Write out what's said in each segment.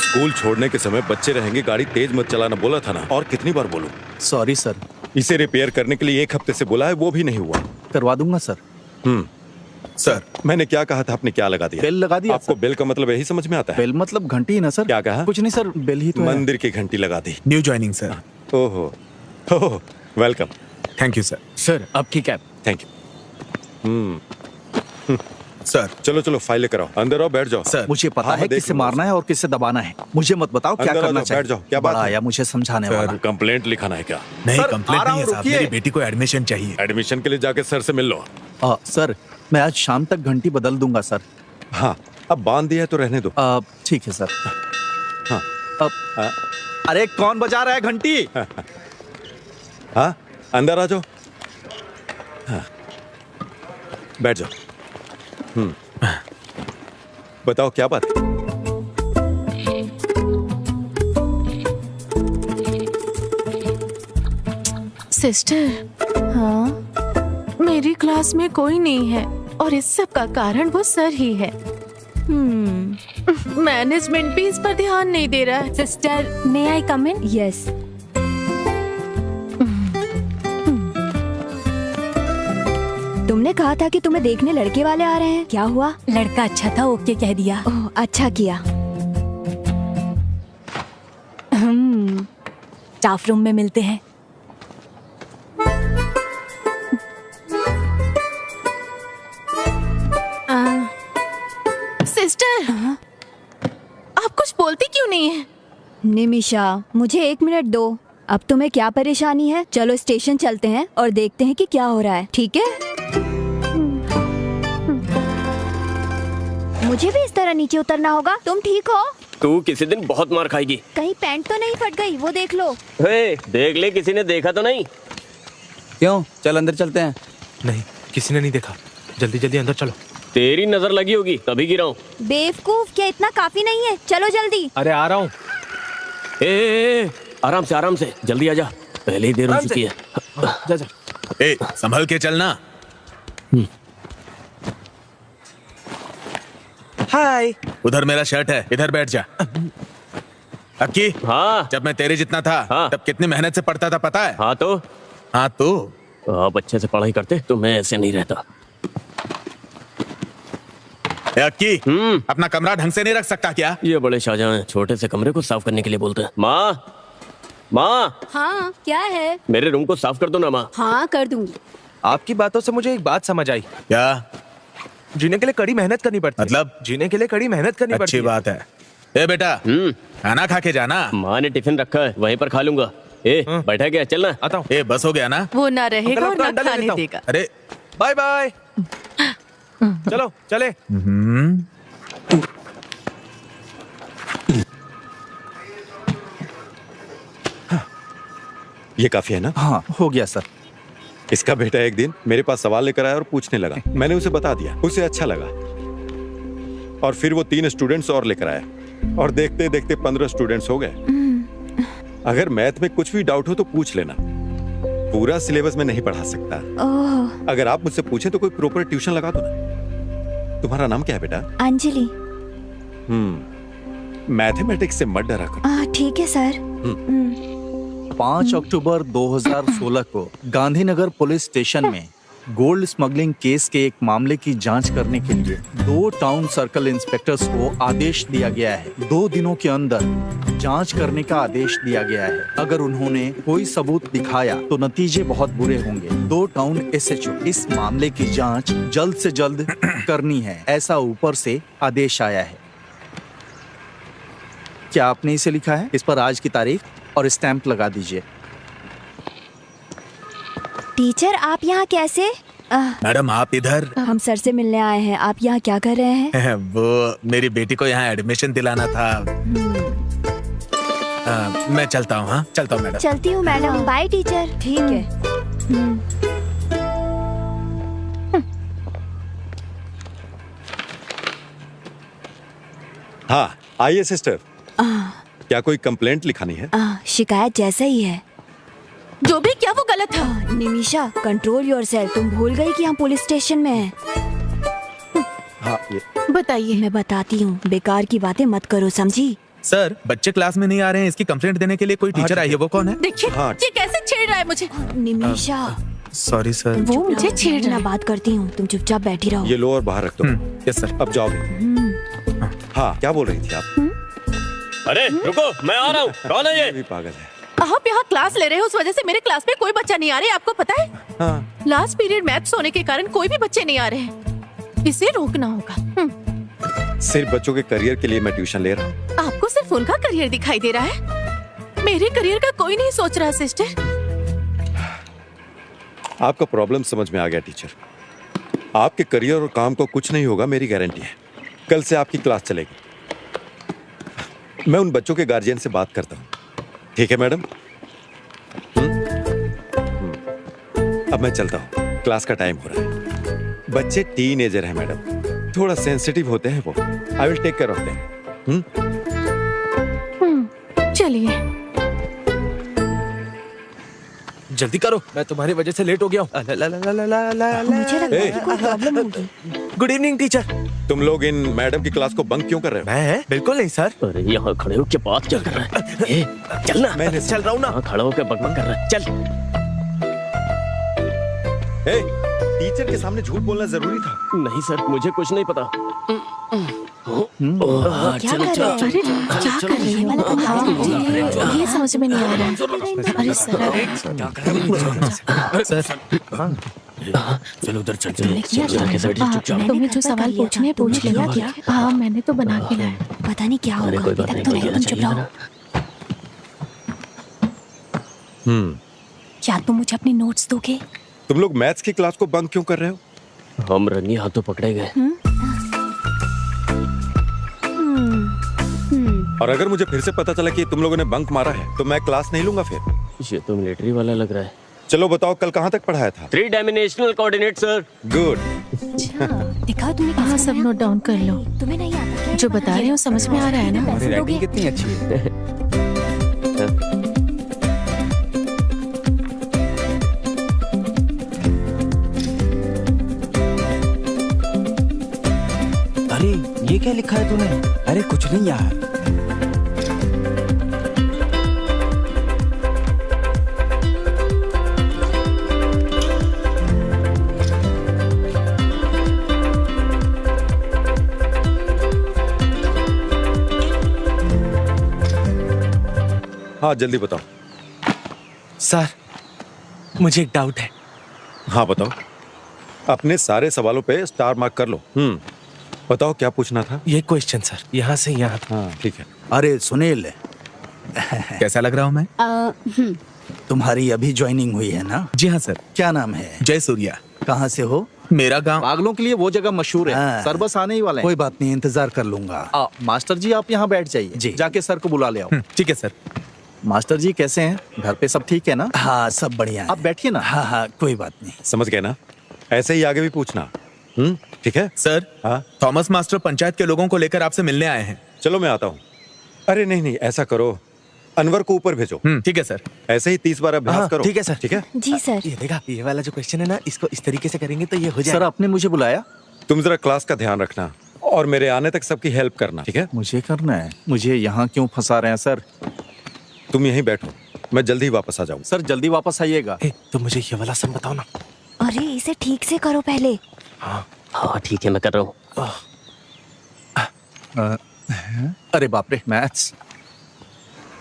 School छोड़ने के समय बच्चे रहेंगे, गाड़ी तेज मत चलाना बोला था ना, और कितनी बार बोलूं? Sorry sir. इसे रिपेयर करने के लिए 1 हफ्ते से बोला है, वो भी नहीं हुआ। करवा दूंगा सर। सर मैंने क्या कहा था, आपने क्या लगा दिया? बेल लगा दिया। आपको बेल का मतलब यही समझ में आता है? बेल मतलब घंटी ना सर। क्या कहा? कुछ नहीं सर, बेल ही तो है। मंदिर की घंटी लगा दी। New joining sir. ओहो ओहो, welcome. Thank you sir. Sir आपकी कैब। Thank you. सर चलो चलो फाइल लेकर आओ, अंदर आओ, बैठ जाओ। सर मुझे पता हाँ, है मैं देख किसे लूंगा मारना है और किसे दबाना है। मुझे मत बताओ क्या अंदर आ करना जाओ, चाहिए। बैठ जाओ। क्या बात बड़ा है? आया मुझे समझाने सर, वाला। कंप्लेंट लिखाना है क्या? नहीं, सर, कंप्लेंट आ रहा नहीं है हूँ, साहब, रुकिए। मेरी बेटी को एडमिशन चाहिए। एडमिशन के लिए जाके सर से मिल लो। सर मैं आज शाम तक घंटी बदल दूंगा सर। हाँ, अब बांध दिया है तो रहने दो। ठीक है सर। हाँ। अरे कौन बजा रहा है घंटी? हाँ, अंदर आ जाओ। हाँ, बैठ जाओ। बताओ क्या बात है? सिस्टर, हाँ, मेरी क्लास में कोई नहीं है और इस सब का कारण वो सर ही है। मैनेजमेंट भी इस पर ध्यान नहीं दे रहा है। सिस्टर, मे आई कम इन? यस। तुमने कहा था कि तुम्हें देखने लड़के वाले आ रहे हैं, क्या हुआ? लड़का अच्छा था, ओके कह दिया। ओह, अच्छा किया। स्टाफ रूम में मिलते हैं। सिस्टर, आप कुछ बोलती क्यों नहीं है? निमिषा, मुझे 1 मिनट दो। अब तुम्हें क्या परेशानी है? चलो स्टेशन चलते हैं और देखते हैं कि क्या हो रहा है, ठीक है? मुझे भी इस तरह नीचे उतरना होगा? तुम ठीक हो? तू किसी दिन बहुत मार खाएगी। कहीं पैंट तो नहीं फट गई? वो देख लो। हे, देख ले, किसी ने देखा तो नहीं? क्यों? चल अंदर चलते हैं। नहीं, किसी ने नहीं देखा। जल्दी जल्दी अंदर चलो। तेरी नजर लगी होगी तभी गिरा हूँ। बेवकूफ, क्या इतना काफी नहीं है? चलो जल्दी। अरे आ रहा हूँ। आराम से आराम से, जल्दी आजा, पहले ही देर हो चुकी है। जा जा। ए, संभल के चलना। हाय। उधर मेरा शर्ट है, इधर बैठ जा। अक्की, हाँ जब मैं तेरे जितना था हाँ। तब कितनी मेहनत से पढ़ता था पता है? हाँ तो हाँ तो आप अच्छे से पढ़ाई करते तो मैं ऐसे नहीं रहता। ए अक्की, अपना कमरा ढंग से नहीं रख सकता क्या? ये बड़े शाहजहां हैं, छोटे से कमरे को साफ करने के लिए बोलते हैं। माँ, माँ, हाँ, क्या है? मेरे रूम को साफ कर दो ना माँ। हाँ, कर दूंगी। आपकी बातों से मुझे एक बात समझ आई। क्या? जीने के लिए कड़ी मेहनत करनी पड़ती है। मतलब? जीने के लिए कड़ी मेहनत करनी पड़ती अच्छी है। बात है। ए बेटा, खाना खा के जाना। माँ ने टिफिन रखा है, वहीं पर खा लूंगा। बैठा गया, चलना। आता हूँ। ए बस हो गया ना? वो ना रहेगा और अपना ना अंडा ले खाने लेता हूँ। देगा। अरे बाय बाय। चलो चले। ये काफी है ना? हाँ, हो गया सर। इसका बेटा एक दिन मेरे पास सवाल लेकर आया और पूछने लगा। मैंने उसे बता दिया, उसे अच्छा लगा, और फिर वो 3 स्टूडेंट्स और लेकर आया, और देखते देखते 15 स्टूडेंट्स हो गए। अगर मैथ में कुछ भी डाउट हो तो पूछ लेना, पूरा सिलेबस में नहीं पढ़ा सकता। ओह, अगर आप मुझसे पूछे तो कोई प्रॉपर ट्यूशन लगा दो ना। तुम्हारा नाम क्या है बेटा? अंजलि। मैथमेटिक्स से मत डरा करो। ठीक है सर। 5 अक्टूबर 2016 को गांधीनगर पुलिस स्टेशन में गोल्ड स्मगलिंग केस के एक मामले की जांच करने के लिए 2 टाउन सर्कल इंस्पेक्टर्स को आदेश दिया गया है। 2 दिनों के अंदर जांच करने का आदेश दिया गया है। अगर उन्होंने कोई सबूत दिखाया तो नतीजे बहुत बुरे होंगे। 2 टाउन एसएचओ इस मामले की जांच जल्द से जल्द करनी है, ऐसा ऊपर से आदेश आया है। क्या आपने इसे लिखा है? इस पर आज की तारीख और स्टैंप लगा दीजिए। टीचर, आप यहाँ कैसे? मैडम आप इधर? हम सर से मिलने आए हैं। आप यहाँ क्या कर रहे हैं? वो मेरी बेटी को यहाँ एडमिशन दिलाना था। मैं चलता हूँ। हाँ चलता हूँ मैडम। चलती हूँ मैडम। Bye teacher. ठीक है। हाँ आइए सिस्टर। क्या कोई कंप्लेंट लिखानी है? शिकायत जैसा ही है। जो भी क्या वो गलत था। Nimisha, control yourself. तुम भूल गई कि हम पुलिस स्टेशन में हैं। हाँ, ये बताइए। मैं बताती हूँ, बेकार की बातें मत करो, समझी? सर, बच्चे क्लास में नहीं आ रहे हैं, इसकी कंप्लेंट देने के लिए कोई टीचर आई है, वो कौन है? देखिए हाँ। ये कैसे छेड़ रहा है मुझे। Nimisha, sorry sir. वो मुझे छेड़ रहा मैं है। बात करती हूँ, तुम चुपचाप बैठी रहो। ये लो और बाहर रख दो। Yes sir. अब जाओ। हाँ, क्या बोल रही थी आप? अरे रुको, मैं आ रहा हूँ। कौन है ये ये? भी पागल है। आप यहाँ क्लास ले रहे हो, उस वजह से मेरे क्लास में कोई बच्चा नहीं आ रहा है, आपको पता है? हाँ, लास्ट पीरियड मैथ्स होने के कारण कोई भी बच्चे नहीं आ रहे हैं। इसे रोकना होगा। सिर्फ बच्चों के करियर के लिए मैं ट्यूशन ले रहा हूँ। आपको सिर्फ उनका करियर दिखाई दे रहा है, मेरे करियर का कोई नहीं सोच रहा सिस्टर। आपका प्रॉब्लम समझ में आ गया टीचर। आपके करियर और काम को कुछ नहीं होगा, मेरी गारंटी है। कल से आपकी क्लास चलेगी। मैं उन बच्चों के गार्जियन से बात करता हूँ, ठीक है मैडम? अब मैं चलता हूँ, क्लास का टाइम हो रहा है। बच्चे टीनेजर हैं मैडम, थोड़ा सेंसिटिव होते हैं वो। I will take care of them. चलिए। जल्दी करो, मैं तुम्हारी वजह से लेट हो गया हूँ। मुझे लगता है कि कोई प्रॉब्लम होगी। Good evening teacher. तुम लोग इन मैडम की क्लास को बंक क्यों कर रहे हो? मैं बिल्कुल नहीं सर। अरे यहाँ खड़े होके बात क्या कर रहा है? ए, चल ना। मैंने चल रहा हूँ ना। हाँ, खड़ा होके बकबक कर रहा है। चल। ए, टीचर के सामने झूठ बोलना जरूरी था। नहीं सर, मुझे कुछ नहीं पता। क्या कर रहे अरे क्या कर रही हो? हाँ, ये समझ में नहीं आ रहा। अरे सर, चल उधर चल चल के साइड चुपचाप। तुम्हें जो सवाल पूछने हैं, पूछ लिया क्या? हाँ, मैंने तो बना के लाया। पता नहीं क्या अरे होगा। कोई बात अभी नहीं, तक तो कोई नहीं, तुम चुप रहो। क्या तुम मुझे अपने नोट्स दोगे? तुम लोग मैथ्स की क्लास को बंक क्यों कर रहे हो? हम रंगी हाथों पकड़े गए। और अगर मुझे फिर से पता चला कि तुम लोगों ने बंक मारा है तो मैं क्लास नहीं लूंगा फिर। ये तो मिलिट्री वाला लग रहा है। चलो बताओ, कल कहाँ तक पढ़ाया था? 3 डायमेंशनल कोऑर्डिनेट सर। गुड। दिखाओ तुमने हाँ, सब नोट डाउन कर लो। तुम्हें नहीं आता क्या? जो बता रहे हो समझ में आ रहा है ना? पैसे दोगे? कितनी अच्छी है। अरे ये क्या लिखा है तूने? अरे कुछ नहीं यार। हाँ, जल्दी बताओ। सर, मुझे एक डाउट है। हाँ बताओ। अपने सारे सवालों पे स्टार मार्क कर लो। बताओ क्या पूछना था? ये क्वेश्चन सर, यहाँ से यहाँ तक। हाँ ठीक है। अरे सुनील, कैसा लग रहा हूँ मैं? तुम्हारी अभी ज्वाइनिंग हुई है ना? जी हाँ सर। क्या नाम है? जय सूर्या। कहाँ से हो? मेरा गांव। पागलों के लिए वो जगह मशहूर है। हाँ। सर बस आने ही वाले हैं। कोई बात नहीं, इंतजार कर लूंगा। मास्टर जी आप यहाँ बैठ जाइए। जी। जाके सर को बुला ले आओ। ठीक है सर। मास्टर जी कैसे हैं? घर पे सब ठीक है ना? हाँ सब बढ़िया है। आप बैठिए ना। हाँ हाँ कोई बात नहीं। समझ गए ना? ऐसे ही आगे भी पूछना। ठीक है। सर, हाँ थॉमस मास्टर पंचायत के लोगों को लेकर आपसे मिलने आए हैं। चलो मैं आता हूँ। अरे नहीं नहीं, ऐसा करो, अनवर को ऊपर भेजो। ठीक है सर। ऐसे ही 30 बार अभ्यास हाँ, करो। ठीक है सर। ठीक है। जी सर। ये देखा, ये वाला जो क्वेश्चन है ना, इसको इस तरीके से करेंगे तो ये हो सर जाएगा। आपने मुझे बुलाया? तुम जरा क्लास का ध्यान रखना और मेरे आने तक सबकी हेल्प करना, ठीक है? मुझे करना है? मुझे यहाँ क्यों फंसा रहे हैं सर? तुम यहीं बैठो, मैं जल्दी वापस आ जाऊँ। सर जल्दी वापस आइएगा। तो मुझे ये वाला सम बताओ ना। अरे इसे ठीक से करो पहले। हाँ ठीक है, मैं कर रहा हूँ। अरे बाप रे, मैथ्स।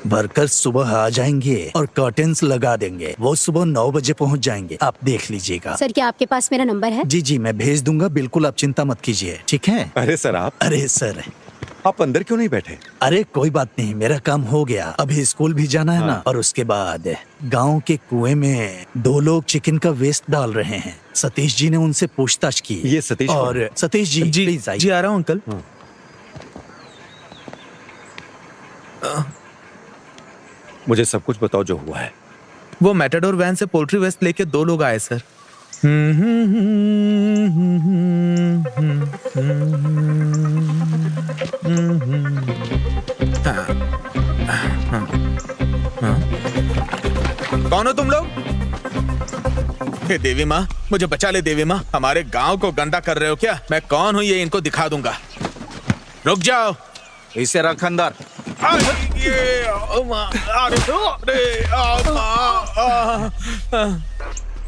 वर्कर्स सुबह आ जाएंगे और कर्टेन्स लगा देंगे। वो सुबह 9 बजे पहुंच जाएंगे, आप देख लीजिएगा। सर क्या आपके पास मेरा नंबर है? जी जी मैं भेज दूंगा, बिल्कुल आप चिंता मत कीजिए, ठीक है? अरे सर अरे सर, आप अंदर क्यों नहीं बैठे? अरे कोई बात नहीं, मेरा काम हो गया। अभी स्कूल भी जाना है ना, और उसके बाद गांव के कुएं में 2 लोग चिकन का वेस्ट डाल रहे हैं। सतीश जी ने उनसे पूछताछ की। ये सतीश और सतीश जी जी प्लीज आइए। जी आ रहा हूँ अंकल। मुझे सब कुछ बताओ जो हुआ है। वो मैटाडोर वैन से पोल्ट्री वेस्ट लेके 2 लोग आए सर। हाँ। कौन हो तुम लोग? हे देवी माँ, मुझे बचा ले देवी माँ। हमारे गांव को गंदा कर रहे हो क्या? मैं कौन हूँ ये इनको दिखा दूंगा। रुक जाओ। इसे रख अंदर।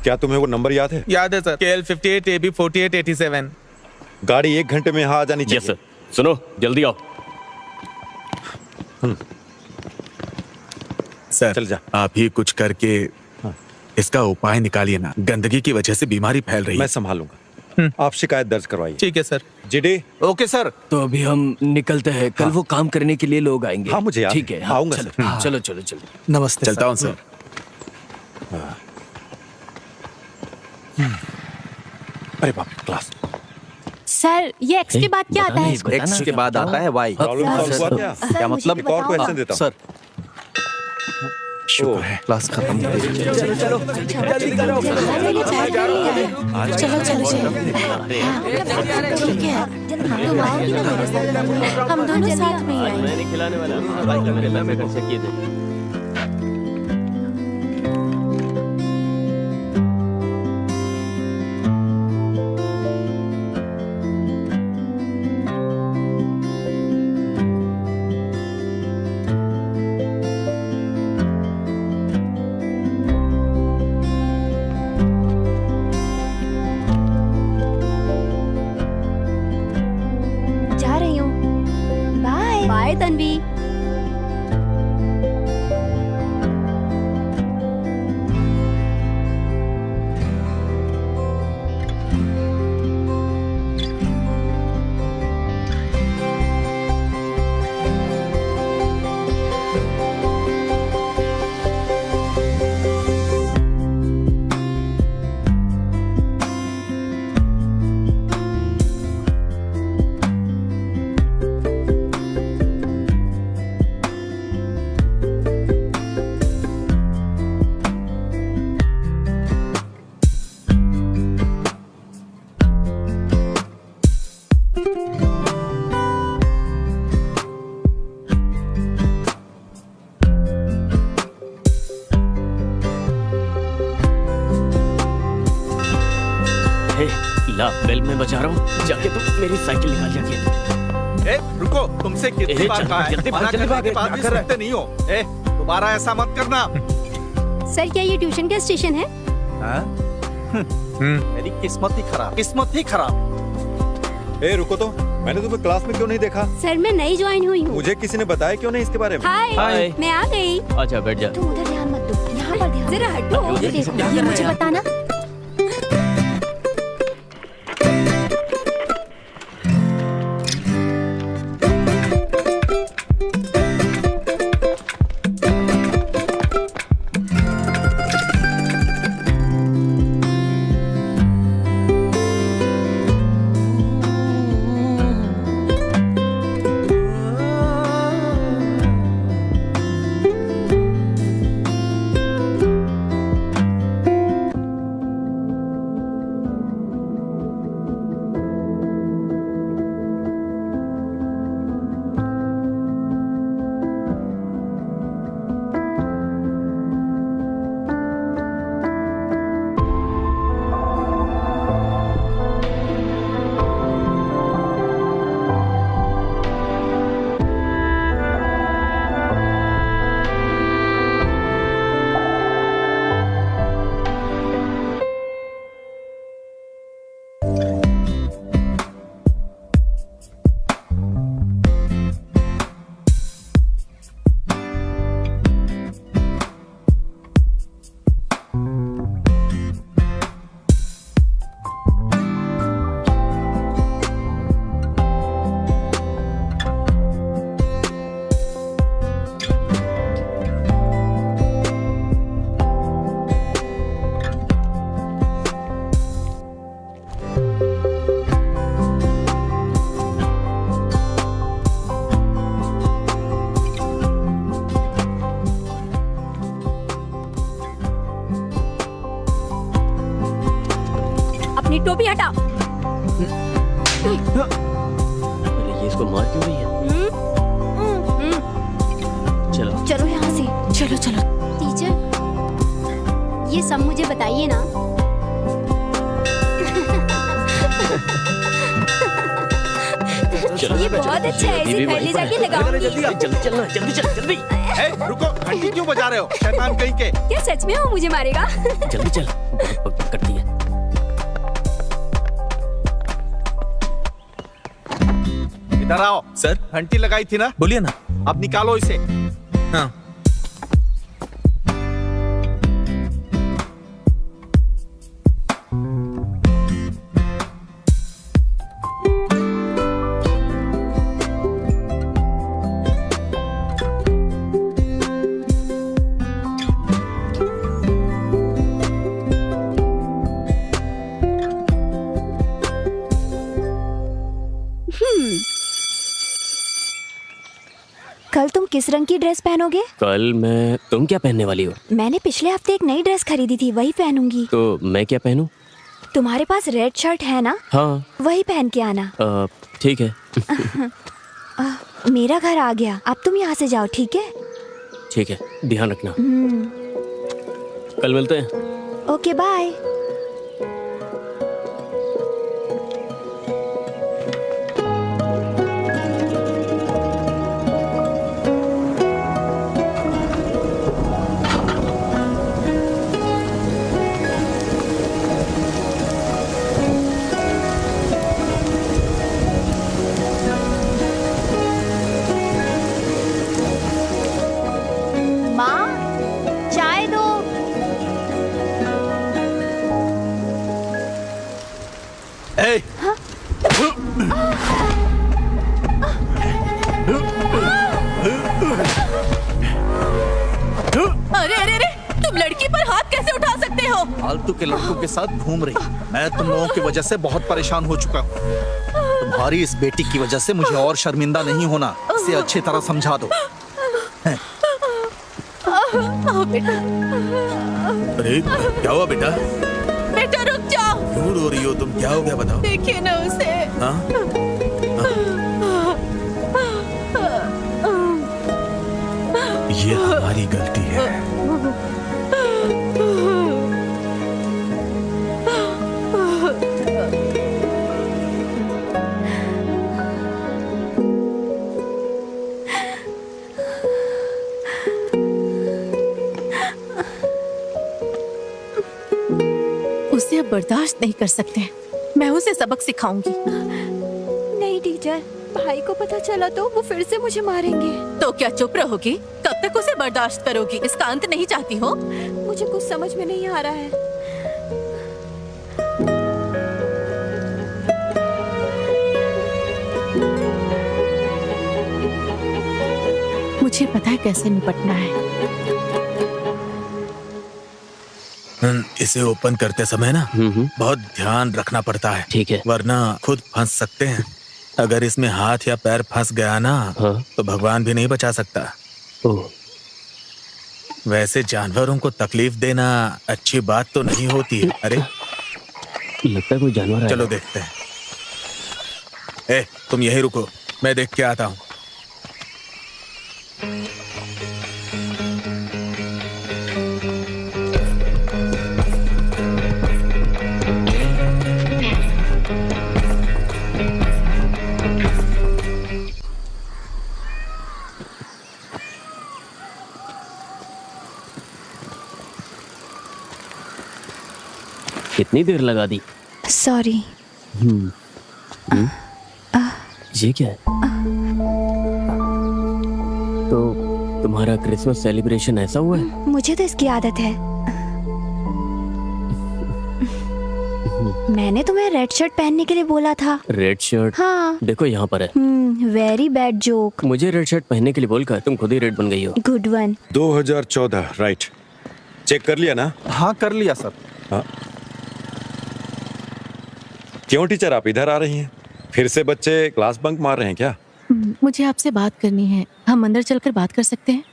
क्या तुम्हें वो नंबर याद है? याद है सर, KL 58 AB 48 87। गाड़ी 1 घंटे में यहाँ आ जानी चाहिए। Yes sir. सुनो, जल्दी आओ। सर चल जा। आप ही कुछ करके इसका उपाय निकालिए ना। गंदगी की वजह से बीमारी फैल रही मैं है। संभालूंगा। आप शिकायत दर्ज करवाइए। ठीक है सर। जीडी। Okay sir. तो अभी हम निकलते हैं, कल वो काम करने के लिए लोग आएंगे। हाँ, मुझे याद ठीक है। है, हाँ, आऊंगा चलो, सर। चलो चलो चलो। नमस्ते चलता हूँ सर। अरे बाप रे, क्लास। सर ये एक्स के बाद क्या आता है? एक्स के बाद आता है वाई। प्रॉब्लम सॉल्व हुआ क्या? क्या मतलब? एक और क्वेश्चन देता हूँ। सर शुक्र है क्लास खत्म हो गई। चलो चलो चलो ठीक है, तुम आओगी ना मेरे साथ? हम दोनों साथ में ही आएंगे। मैंने खिलाने वाला मैं कर सकिए थे। जा रही हूँ। Bye bye Tanvi. हे, ला बेल मैं बजा रहा हूँ, जाके तुम मेरी साइकिल निकाल जाके। ए, रुको, तुमसे कितनी बार कहा है? जल्दी मना भाग, करने के जल्दी बाद भाग, भी कर रहे सुनते नहीं हो। ए, दोबारा ऐसा मत करना। सर क्या ये ट्यूशन का स्टेशन है? हाँ? मेरी किस्मत ही खराब, किस्मत ही खराब। ए, रुको तो, मैंने तुम्हें क्लास में क्यों नहीं देखा? सर मैं नई ज्वाइन हुई हूँ। मुझे किसी ने बताया क्यों नहीं इसके बारे में? हाय हाय। मैं आ गई। अच्छा बैठ जा। तुम उधर ध्यान मत दो, यहाँ पर ध्यान। जरा हटो। ये देखो, ये मुझे बताना। अपनी टोपी हटा। अरे ये इसको मार क्यों रही है? चलो चलो यहाँ से। चलो चलो। टीचर ये सब मुझे बताइए ना। चलो ये बहुत अच्छा है, इसे पहले जाके लगाऊंगी। जल्दी चलना, जल्दी चल, जल्दी। रुको, घंटी क्यों बजा रहे हो शैतान कहीं के? क्या सच में वो मुझे मारेगा? जल्दी चल, बहुत बक करती है। इधर आओ। सर, घंटी लगाई थी ना, बोलिए ना। अब निकालो इसे। हाँ। कल तुम किस रंग की ड्रेस पहनोगे? कल तुम क्या पहनने वाली हो? मैंने पिछले हफ्ते एक नई ड्रेस खरीदी थी, वही पहनूंगी। तो मैं क्या पहनूं? तुम्हारे पास रेड शर्ट है ना? हाँ। वही पहन के आना। ठीक है। मेरा घर आ गया, अब तुम यहाँ से जाओ, ठीक है? ठीक है, ध्यान रखना। कल मिलते हैं। Okay bye. माँ, चाय दो। ए, अरे अरे अरे, तुम लड़की पर हाथ कैसे उठा सकते हो? फालतू के लड़कों के साथ घूम रही। मैं तुम लोगों की वजह से बहुत परेशान हो चुका हूँ। तुम्हारी इस बेटी की वजह से मुझे और शर्मिंदा नहीं होना, इसे अच्छी तरह समझा दो। आओ बेटा। अरे क्या हुआ बेटा? बेटा रुक जाओ। क्यों रो रही हो तुम? क्या हो गया बताओ। देखिए ना उसे। हाँ? ये हमारी गलती है। उसे अब बर्दाश्त नहीं कर सकते। मैं उसे सबक सिखाऊंगी। नहीं टीचर, भाई को पता चला तो वो फिर से मुझे मारेंगे। तो क्या चुप रहोगी? कब तक उसे बर्दाश्त करोगी? इसका अंत नहीं चाहती हो? मुझे कुछ समझ में नहीं आ रहा है। मुझे पता है कैसे निपटना है। इसे ओपन करते समय ना बहुत ध्यान रखना पड़ता है। ठीक है। वरना खुद फंस सकते हैं। अगर इसमें हाथ या पैर फंस गया ना, हाँ। तो भगवान भी नहीं बचा सकता। ओह। वैसे जानवरों को तकलीफ देना अच्छी बात तो नहीं होती है। अरे लगता है कोई जानवर है। चलो देखते हैं। ए, तुम यही रुको, मैं देख के आता हूँ। कितनी देर लगा दी? सॉरी। ये क्या है? तो तुम्हारा क्रिसमस सेलिब्रेशन ऐसा हुआ है? मुझे तो इसकी आदत है। मैंने तुम्हें रेड शर्ट पहनने के लिए बोला था। Red shirt? हाँ। देखो यहाँ पर है। Very bad joke. मुझे रेड शर्ट पहनने के लिए बोलकर तुम खुद ही रेड बन गई हो। Good one. 2014 राइट। चेक कर लिया ना? हाँ कर लिया सर। हाँ। क्यों टीचर आप इधर आ रही हैं? फिर से बच्चे क्लास बंक मार रहे हैं क्या? मुझे आपसे बात करनी है। हम अंदर चलकर बात कर सकते हैं?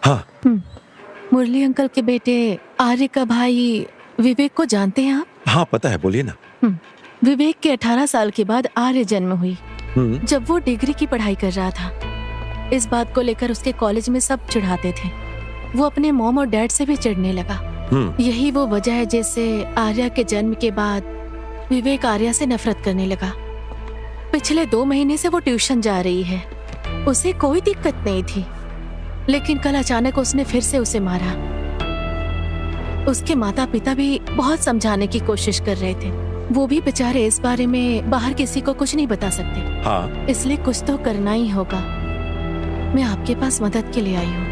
हाँ। मुरली अंकल के बेटे आर्य का भाई विवेक को जानते हैं आप? हाँ पता है, बोलिए ना। विवेक के 18 साल के बाद आर्य जन्म हुई। जब वो डिग्री की पढ़ाई कर रहा था, इस बात को लेकर उसके कॉलेज में सब चिढ़ाते थे। वो अपने मॉम और डैड से भी चिढ़ने लगा। यही वो वजह है जिससे आर्या के जन्म के बाद विवेक आर्या से नफरत करने लगा। पिछले 2 महीने से वो ट्यूशन जा रही है, उसे कोई दिक्कत नहीं थी, लेकिन कल अचानक उसने फिर से उसे मारा। उसके माता पिता भी बहुत समझाने की कोशिश कर रहे थे, वो भी बेचारे इस बारे में बाहर किसी को कुछ नहीं बता सकते। हाँ। इसलिए कुछ तो करना ही होगा। मैं आपके पास मदद के लिए आई हूँ।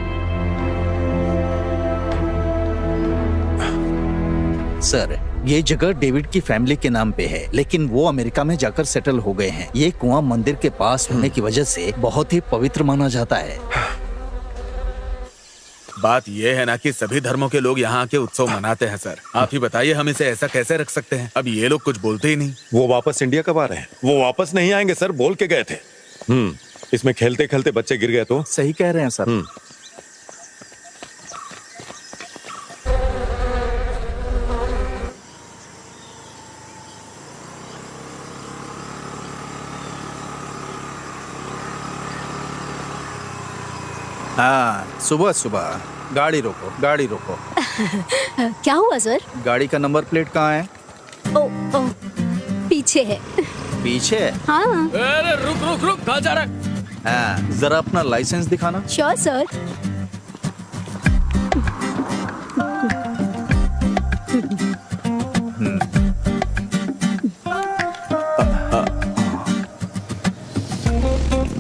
सर, ये जगह डेविड की फैमिली के नाम पे है, लेकिन वो अमेरिका में जाकर सेटल हो गए हैं। ये कुआं मंदिर के पास होने की वजह से बहुत ही पवित्र माना जाता है। बात ये है ना कि सभी धर्मों के लोग यहाँ के उत्सव मनाते हैं सर। आप ही बताइए हम इसे ऐसा कैसे रख सकते हैं? अब ये लोग कुछ बोलते ही नहीं। वो वापस इंडिया कब आ रहे हैं? वो वापस नहीं आएंगे सर, बोल के गए थे। इसमें खेलते खेलते बच्चे गिर गए तो? सही कह रहे हैं सर। हाँ, सुबह सुबह गाड़ी रोको, गाड़ी रोको। क्या हुआ सर? गाड़ी का नंबर प्लेट कहाँ है? ओ, ओ, पीछे है। पीछे। हाँ अरे रुक रुक रुक, कहाँ जा रहा है? हाँ, जरा अपना लाइसेंस दिखाना। Sure sir.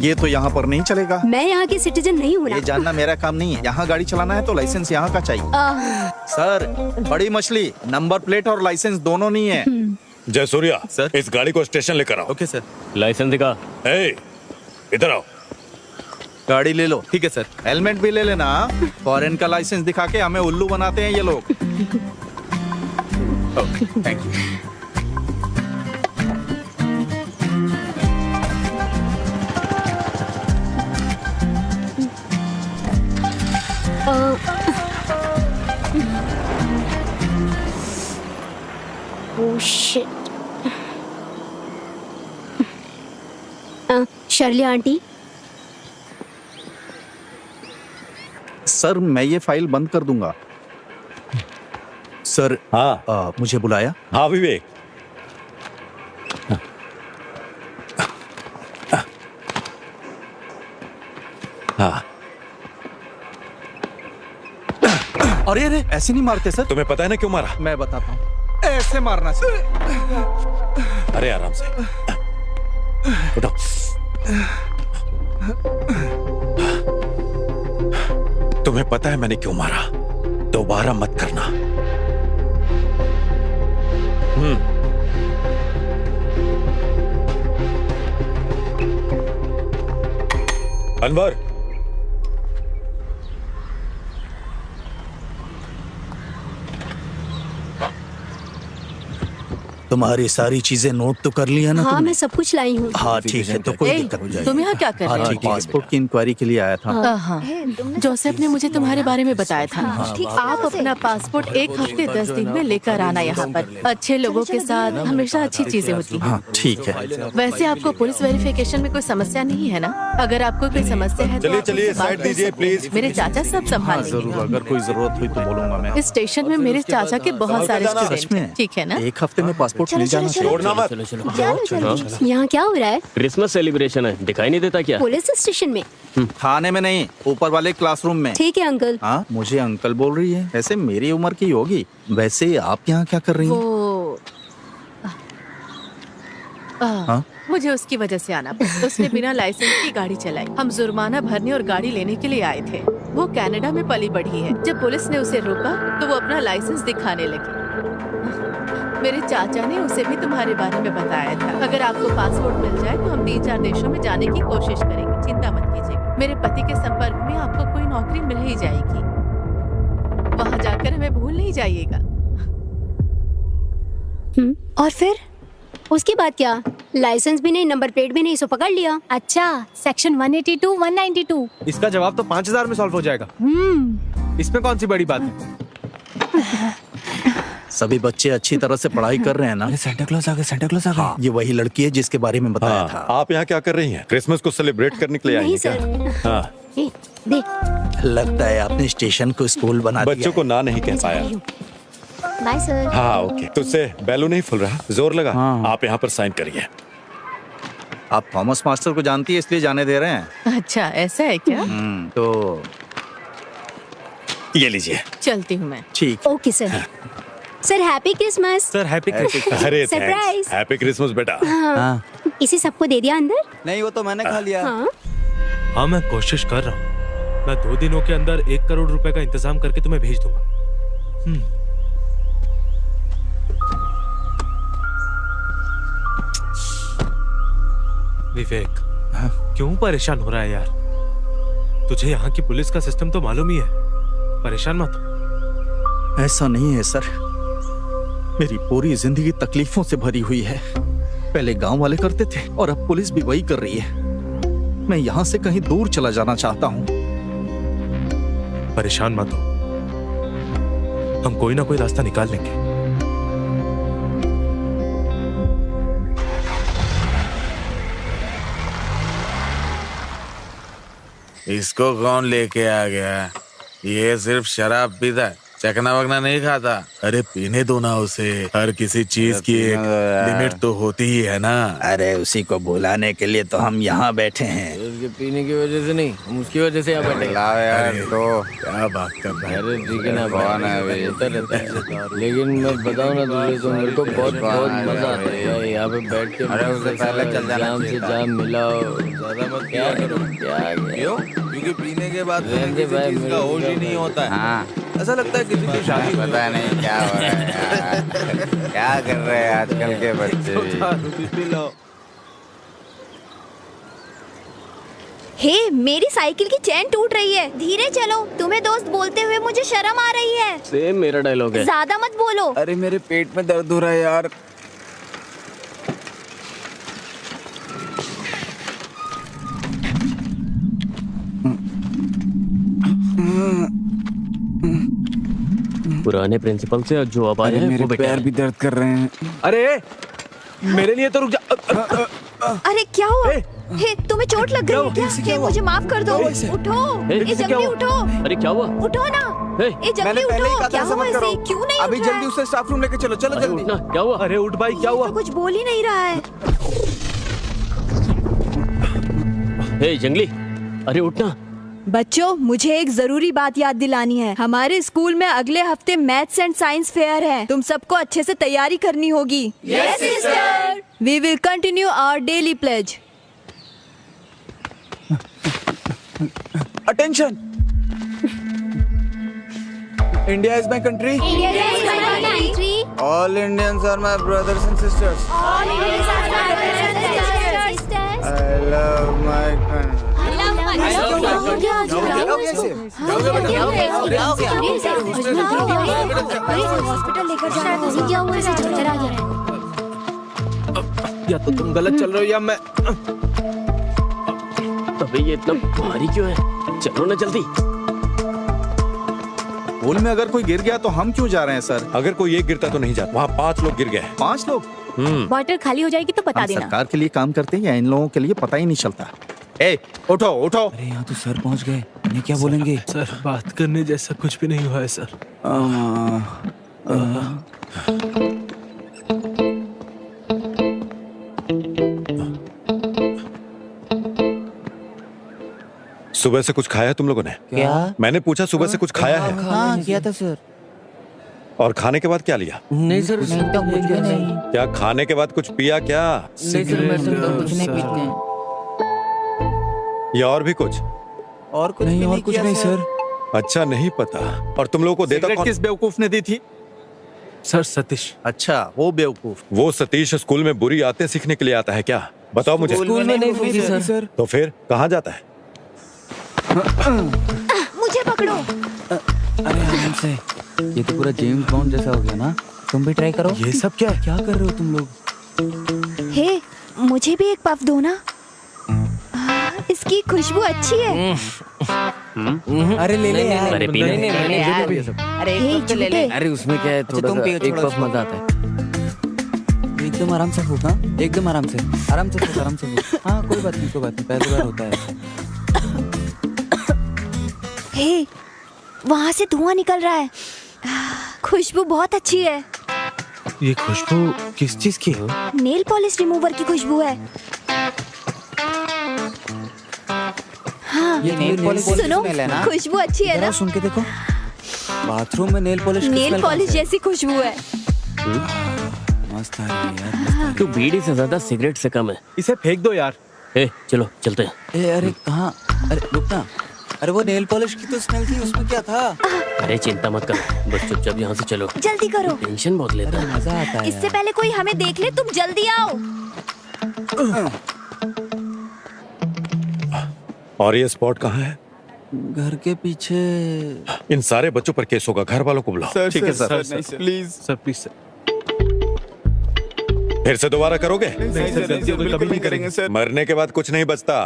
ये तो यहाँ पर नहीं चलेगा। मैं यहाँ की सिटीजन नहीं हूँ ना। ये जानना मेरा काम नहीं है। यहाँ गाड़ी चलाना है तो लाइसेंस यहाँ का चाहिए। सर, बड़ी मछली, नंबर प्लेट और लाइसेंस दोनों नहीं है। जयसूर्या सर। इस गाड़ी को स्टेशन लेकर आओ। Okay sir. लाइसेंस दिखा। ए, इधर आओ। गाड़ी ले लो। ठीक है सर। हेलमेट भी ले लेना। फॉरेन का लाइसेंस दिखा के हमें उल्लू बनाते हैं ये लोग। Okay, thank you. Oh shit. Shirley aunty, sir मैं ये फाइल बंद कर दूंगा। सर, हाँ मुझे बुलाया? हाँ विवेक। हाँ, अरे अरे, ऐसे नहीं मारते सर। तुम्हें पता है ना क्यों मारा? मैं बताता हूँ। ऐसे मारना चाहिए। अरे आराम से उठो। तुम्हें पता है मैंने क्यों मारा? दोबारा मत करना। अनवर, तुम्हारी सारी चीजें नोट तो कर लिया ना हाँ तुमने? मैं सब कुछ लाई हूँ। हाँ ठीक है, तो कोई ए, दिक्कत नहीं। तुम यहाँ क्या कर रहे हो? पासपोर्ट की इंक्वायरी के लिए आया था। हाँ, जोसेफ ने मुझे तुम्हारे बारे में बताया था। आप अपना पासपोर्ट 1 हफ्ते 10 दिन में लेकर आना यहाँ पर। अच्छे लोगों के साथ हमेशा अच्छी चीजें होती हैं। हाँ ठीक है। वैसे आपको पुलिस वेरिफिकेशन में कोई समस्या नहीं है ना? अगर आपको कोई समस्या है तो चलिए आप चलिए मुझसे बात साइड कर दीजिए सकते हैं। प्लीज। मेरे चाचा सब संभाल जरूर, लेंगे। अगर कोई जरूरत हुई तो बोलूंगा मैं। इस स्टेशन में मेरे चाचा के बहुत सारे सच स्टूडेंट हैं, ठीक है ना? 1 हफ्ते में पासपोर्ट मिल जाना चाहिए। छोड़ना मत। चलो चलो। चलो यहाँ क्या हो रहा है? क्रिसमस सेलिब्रेशन है, दिखाई नहीं देता क्या? पुलिस स्टेशन में? खाने में नहीं, ऊपर वाले क्लासरूम में। ठीक है अंकल। हाँ, मुझे अंकल बोल रही है। वैसे मेरी उम्र की होगी। वैसे आप यहाँ क्या कर रही हैं? वो हाँ? मुझे उसकी वजह से आना पड़ा। उसने बिना लाइसेंस की गाड़ी चलाई। हम जुर्माना भरने और गाड़ी लेने के लिए आए थे। वो कनाडा में पली बढ़ी है। जब पुलिस ने उसे रोका तो वो अपना लाइसेंस दिखाने लगी। मेरे चाचा ने उसे भी तुम्हारे बारे में बताया था। अगर आपको पासपोर्ट मिल जाए तो हम 3-4 देशों में जाने की कोशिश करेंगे, चिंता मत कीजिए। मेरे पति के संपर्क में आपको कोई नौकरी मिल ही जाएगी। वहाँ जाकर हमें भूल नहीं जाइएगा। और फिर उसके बाद क्या? लाइसेंस भी नहीं, नंबर प्लेट भी नहीं, सो पकड़ लिया। अच्छा, सेक्शन 182, 192। इसका जवाब तो 5000 में सॉल्व हो जाएगा। इसमें कौन सी बड़ी बात है? सभी बच्चे अच्छी तरह से पढ़ाई कर रहे हैं ना? अरे सेंटा क्लॉज आ गया, सेंटा क्लॉज आ गया। हाँ, ये वही लड़की है जिसके बारे में बताया हाँ, था। आप यहाँ क्या कर रही हैं? क्रिसमस को सेलिब्रेट करने के लिए आई नहीं हैं क्या? सर। हाँ, ए, देख। लगता है आपने स्टेशन को स्कूल बना दिया बच्चों को ना नहीं कह पाया। Bye sir. हाँ ओके, तुझसे बैलू नहीं फूल रहा, जोर लगा। हाँ। आप यहाँ पर साइन करिए। आप थॉमस मास्टर को जानती है इसलिए जाने दे रहे हैं। अच्छा ऐसा है क्या? तो ये लीजिए। चलती हूँ मैं। ठीक। Okay sir. Sir happy Christmas. Sir happy Christmas. अरे Surprise। हैप्पी क्रिसमस बेटा। हाँ। इसे सबको दे दिया अंदर? नहीं, वो तो मैंने खा लिया। हाँ। हाँ मैं कोशिश कर रहा हूँ। मैं 2 दिनों के अंदर 1 करोड़ रुपए का इंतजाम करके तुम्हें भेज दूंगा। विवेक, क्यों परेशान हो रहा है यार? तुझे यहाँ की पुलिस का सिस्टम तो मालूम ही है। परेशान मत हो। ऐसा नहीं है सर, मेरी पूरी जिंदगी तकलीफों से भरी हुई है। पहले गांव वाले करते थे और अब पुलिस भी वही कर रही है। मैं यहाँ से कहीं दूर चला जाना चाहता हूँ। परेशान मत हो, हम कोई ना कोई रास्ता निकाल लेंगे। इसको कौन लेके आ गया? ये सिर्फ शराब पीता है, चकना वकना नहीं खाता। अरे पीने दो ना उसे। हर किसी चीज की एक लिमिट तो होती ही है ना। अरे उसी को बुलाने के लिए तो हम यहाँ बैठे हैं। उसके पीने की वजह से नहीं, हम उसकी वजह से यहाँ बैठे। यार तो क्या बात कर रहा है? अरे ठीक है ना, कौन है भाई? होता रहता है। लेकिन मैं बताऊँ ना तुझे, तो मेरे को बहुत बहुत मजा आता है यार यहाँ पे बैठ के। अरे उससे पहले चल जाना जाम से जाम मिलाओ। ज्यादा मत क्या करो क्या? क्यों? क्योंकि पीने के बाद रहने दे भाई, का होश ही नहीं होता है। हाँ, ऐसा लगता है किसी की शादी हुई। पता नहीं क्या हो रहा है यार। क्या कर रहे हैं आजकल के बच्चे? हे, मेरी साइकिल की चेन टूट रही है। धीरे चलो। तुम्हें दोस्त बोलते हुए मुझे शर्म आ रही है। सेम मेरा डायलॉग है। ज्यादा मत बोलो। अरे मेरे पेट में दर्द हो रहा है यार। पुराने प्रिंसिपल से जो अब आए हैं मेरे वो बेटा पैर है। भी दर्द कर रहे हैं। अरे मेरे लिए तो रुक जा। अरे क्या हुआ? हे, तुम्हें चोट लग गई है क्या? हे, मुझे माफ कर दो। उठो। ये जल्दी उठो। अरे क्या हुआ? उठो ना। हे, ये जल्दी उठो। क्या हुआ इसे? क्यों नहीं अभी उठ रहा जल्दी है? उसे स्टाफ रूम लेके चलो, चलो अरे जल्दी। उठना, क्या हुआ? अरे उठ भाई, क्या हुआ? तो कुछ बोल ही नहीं रहा है। हे जंगली, अरे उठना। बच्चों, मुझे एक जरूरी बात याद दिलानी है। हमारे स्कूल में अगले हफ्ते मैथ्स एंड साइंस फेयर है। तुम सबको अच्छे से तैयारी करनी होगी। Yes sister. We will continue our daily pledge. Attention, India is my country. All Indians are my brothers and sisters. I love my country. Hospital लेकर जाना होगा। क्या हुआ इसे? चला गया। या तो तुम गलत चल रहे हो या मैं। अबे ये इतना भारी क्यों है? चलो ना जल्दी। पुल में अगर कोई गिर गया तो हम क्यों जा रहे हैं सर? अगर कोई एक गिरता तो नहीं जाता, वहाँ 5 लोग गिर गए। 5 लोग? बॉटल खाली हो जाएगी तो बता हम देना। सरकार के लिए काम करते हैं या इन लोगों के लिए पता ही नहीं चलता। ए, उठो उठो। अरे यहाँ तो सर पहुँच गए, इन्हें क्या बोलेंगे? सर बात करने जैसा कुछ भी नहीं हुआ है सर। सुबह से कुछ खाया तुम लोगों ने? क्या? मैंने पूछा सुबह से कुछ खाया है? हाँ किया था सर। और खाने के बाद क्या लिया? नहीं सर, नहीं तो कुछ भी नहीं। क्या खाने के बाद कुछ पिया क्या? नहीं सर, मैं तो कुछ नहीं पीते हैं। या और भी कुछ? और कुछ नहीं, और कुछ नहीं सर। अच्छा नहीं पता। और तुम लोगों को देता सिगरेट कौन? किस बेवकूफ ने दी थी? सर सतीश। अच्छा, वो बेवकूफ। वो सतीश स्कूल में बुरी आदतें सीखने के लिए आता है क्या? बताओ मुझे। स्कूल में नहीं मिली सर। तो फिर कहाँ जाता है? मुझे पकड़ो। अरे आराम से, ये तो पूरा जेम्स बॉन्ड जैसा हो गया ना। तुम भी ट्राई करो। ये सब क्या? क्या कर रहे हो तुम लोग? हे, मुझे भी एक पफ दो ना। इसकी खुशबू अच्छी है। अरे ले ले यार। अरे पीने नहीं, नहीं, नहीं, यार। अरे एक तो ले ले। अरे उसमें क्या है, थोड़ा तुम सा पियो, एक थोड़ा पफ सा। मजा आता है। एकदम आराम से फूक, हाँ एकदम आराम से फूक, आराम से फूक। हाँ कोई बात नहीं, पहली बार होता है। हे, वहाँ से धुआं निकल रहा है। खुशबू बहुत अच्छी है। ये खुशबू किस चीज की है? नेल पॉलिश रिमूवर की खुशबू है। हाँ, ये नेल पॉलिश सुनो, स्मेल है ना? खुशबू अच्छी है जरा ना? सुन के देखो, बाथरूम में नेल पॉलिश नेल पॉलिश जैसी खुशबू है। मस्त आ रही है यार, मस्त आ तू बीड़ी से ज्यादा सिगरेट से कम है। इसे फेंक दो यार। चलो चलते हैं। रही है। अरे कहाँ? अरे रुकना, अरे वो नेल पॉलिश की तो स्मेल थी, उसमें क्या था? अरे चिंता मत करो, बस चुपचाप यहाँ से चलो। जल्दी करो, टेंशन बहुत लेता अरे है। मजा आता है इससे यार। पहले कोई हमें देख ले। तुम जल्दी आओ। और ये स्पॉट कहाँ है? घर के पीछे। इन सारे बच्चों पर केस होगा, घर वालों को बुलाओ। ठीक है sir, please sir, please sir. फिर से दोबारा करोगे? नहीं सर, गलती तो कभी नहीं करेंगे सर। मरने के बाद कुछ नहीं बचता,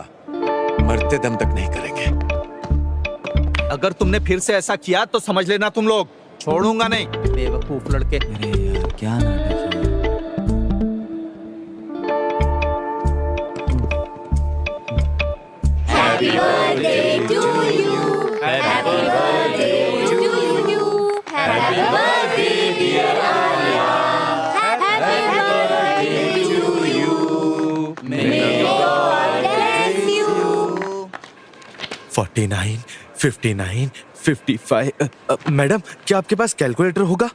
मरते दम तक नहीं करेंगे। अगर तुमने फिर से ऐसा किया तो समझ लेना तुम लोग छोड़ूंगा नहीं। बेवकूफ लड़के। अरे यार क्या नाटक है। फोर्टी 59, 55। मैडम क्या आपके पास कैलकुलेटर होगा?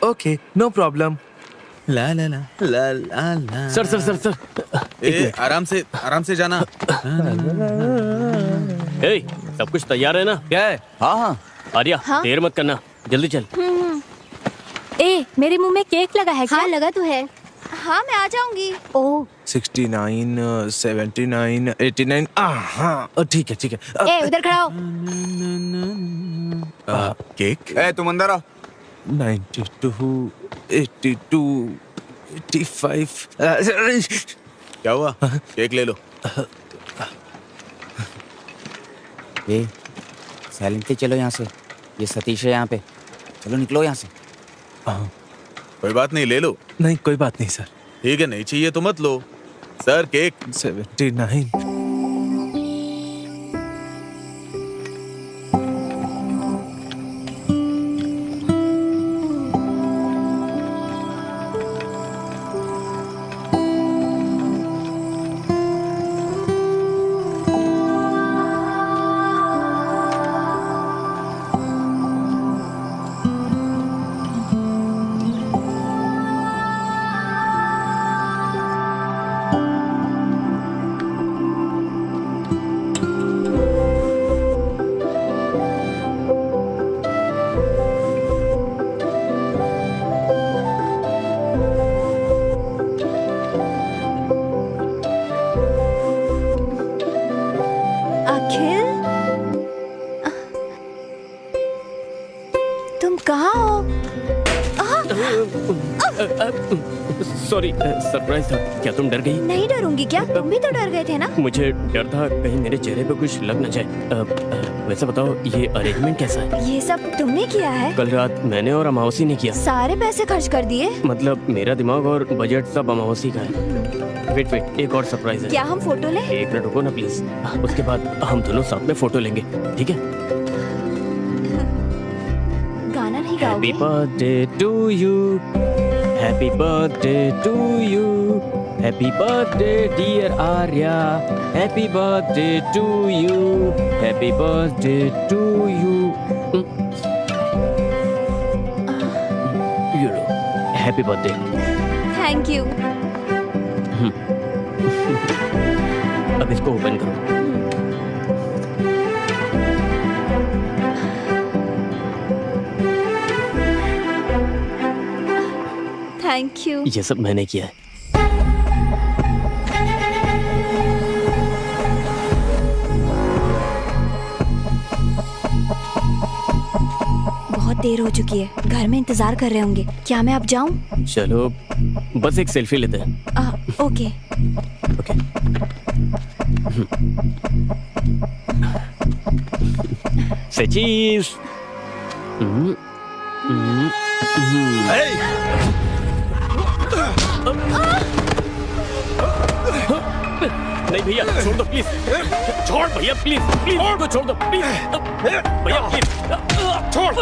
Okay, no problem. ला ला ला ला ला ला। सर सर सर सर, ए, आराम से जाना। सब कुछ तैयार है ना? क्या है? हाँ हाँ आर्या, हाँ? देर मत करना, जल्दी चल। ए, मेरे मुंह में केक लगा है क्या? हाँ लगा तो है। हाँ, मैं आ जाऊंगी। ओह 69, 79, 89। हाँ ठीक है ठीक है। ए उधर खड़ा हो। केक ए, तुम अंदर आओ। 92, 82, 85। क्या हुआ? केक ले लो। ये साइलेंट से चलो यहाँ से, ये सतीश है यहाँ पे, चलो निकलो यहाँ से। कोई बात नहीं, ले लो। नहीं कोई बात नहीं सर। ठीक है, नहीं चाहिए तो मत लो। Sir cake. 79। अखिल, तुम कहाँ हो? सॉरी, सरप्राइज था। क्या तुम डर गई? नहीं डरूंगी क्या? तुम भी तो डर गए थे ना? मुझे डर था कहीं मेरे चेहरे पे कुछ लग न जाए। वैसे बताओ, ये अरेंजमेंट कैसा है? ये सब तुमने किया है? कल रात मैंने और अमावसी ने किया। सारे पैसे खर्च कर दिए? मतलब मेरा दिमाग और बजट सब अमावसी का है। वेट, एक और सरप्राइज है। क्या हम फोटो लें? एक मिनट रुको ना प्लीज, उसके बाद हम दोनों साथ में फोटो लेंगे, ठीक है? गाना नहीं हैप्पी गाओगे? Birthday to you, happy birthday to you, happy birthday dear Arya, happy birthday to you, happy birthday to you. यू लो, हैप्पी बर्थडे। Thank you. अब इसको ओपन करो। Thank you. ये सब मैंने किया है। बहुत देर हो चुकी है, घर में इंतजार कर रहे होंगे। क्या मैं अब जाऊं? चलो बस एक सेल्फी लेते हैं। ओके। ओके। से चीज। नहीं भैया छोड़ दो प्लीज, छोड़ भैया प्लीज, प्लीज को छोड़ दो प्लीज भैया प्लीज छोड़।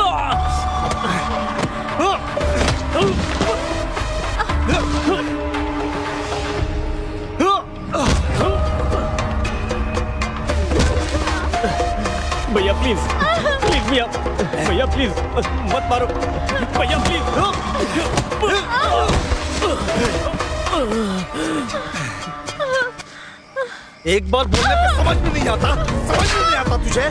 भैया प्लीज, प्लीज भैया, भैया प्लीज मत मारो भैया प्लीज। एक बार बोलने पे समझ में नहीं आता, समझ में नहीं आता तुझे?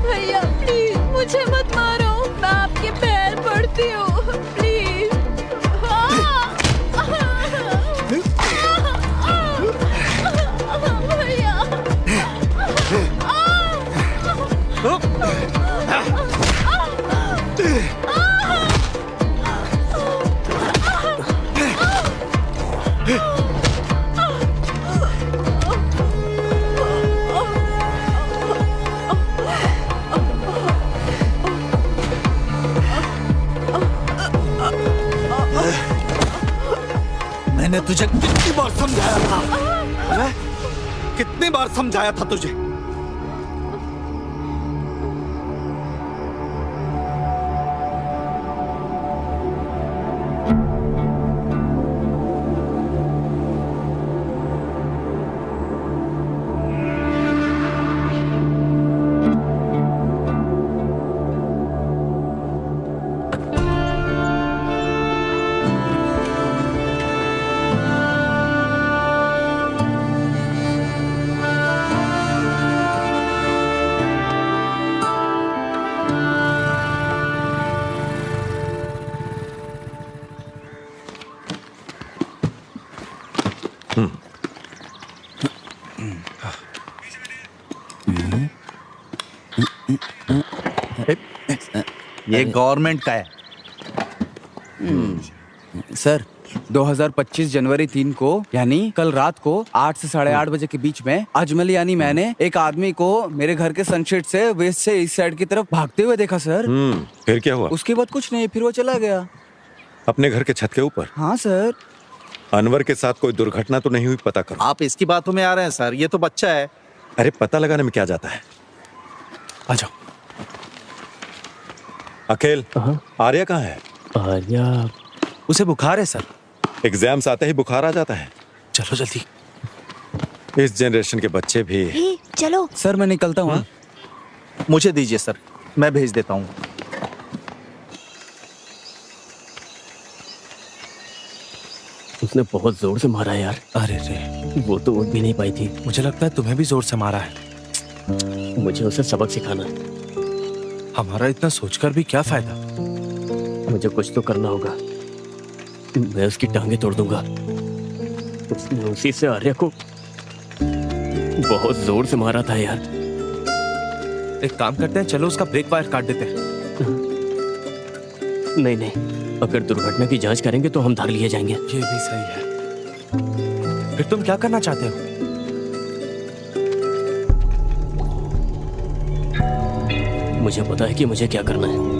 भैया प्लीज मुझे मत मारो, मैं आपके पैर पड़ती हूँ प्लीज। भैया मैंने तुझे कितनी बार समझाया था? हैं? कितनी बार समझाया था तुझे? ये गवर्नमेंट का है। सर 2025 जनवरी 3 को यानी कल रात को 8 से 8:30 बजे के बीच में अजमल यानी मैंने एक आदमी को मेरे घर के सनसेट से वेस्ट से इस साइड की तरफ भागते हुए देखा सर। फिर क्या हुआ? उसके बाद कुछ नहीं, फिर वो चला गया। अपने घर के छत के ऊपर? हाँ सर। अनवर के साथ कोई दुर्घटना तो नहीं हुई? पता करो। आप इसकी बातों में आ रहे हैं सर, ये तो बच्चा है। अरे पता लगाने में क्या जाता है। आ जाओ। अकेल, आर्या कहाँ है? आर्या उसे बुखार है सर। एग्जाम्स आते ही बुखार आ जाता है। चलो जल्दी। इस जनरेशन के बच्चे भी। चलो सर मैं निकलता हूँ। मुझे दीजिए सर, मैं भेज देता हूँ। उसने बहुत जोर से मारा यार। अरे रे, वो तो उठ भी नहीं पाई थी। मुझे लगता है तुम्हें भी जोर से मारा है। मुझे उसे सबक सिखाना। हमारा इतना सोचकर भी क्या फायदा? मुझे कुछ तो करना होगा। मैं उसकी टांगे तोड़ दूंगा। उसने उसी से आर्या को बहुत जोर से मारा था यार। एक काम करते हैं, चलो उसका ब्रेक वायर काट देते हैं। नहीं नहीं, अगर दुर्घटना की जांच करेंगे तो हम धर लिए जाएंगे। ये भी सही है। फिर तुम क्या करना चाहते हो? मुझे पता है कि मुझे क्या करना है।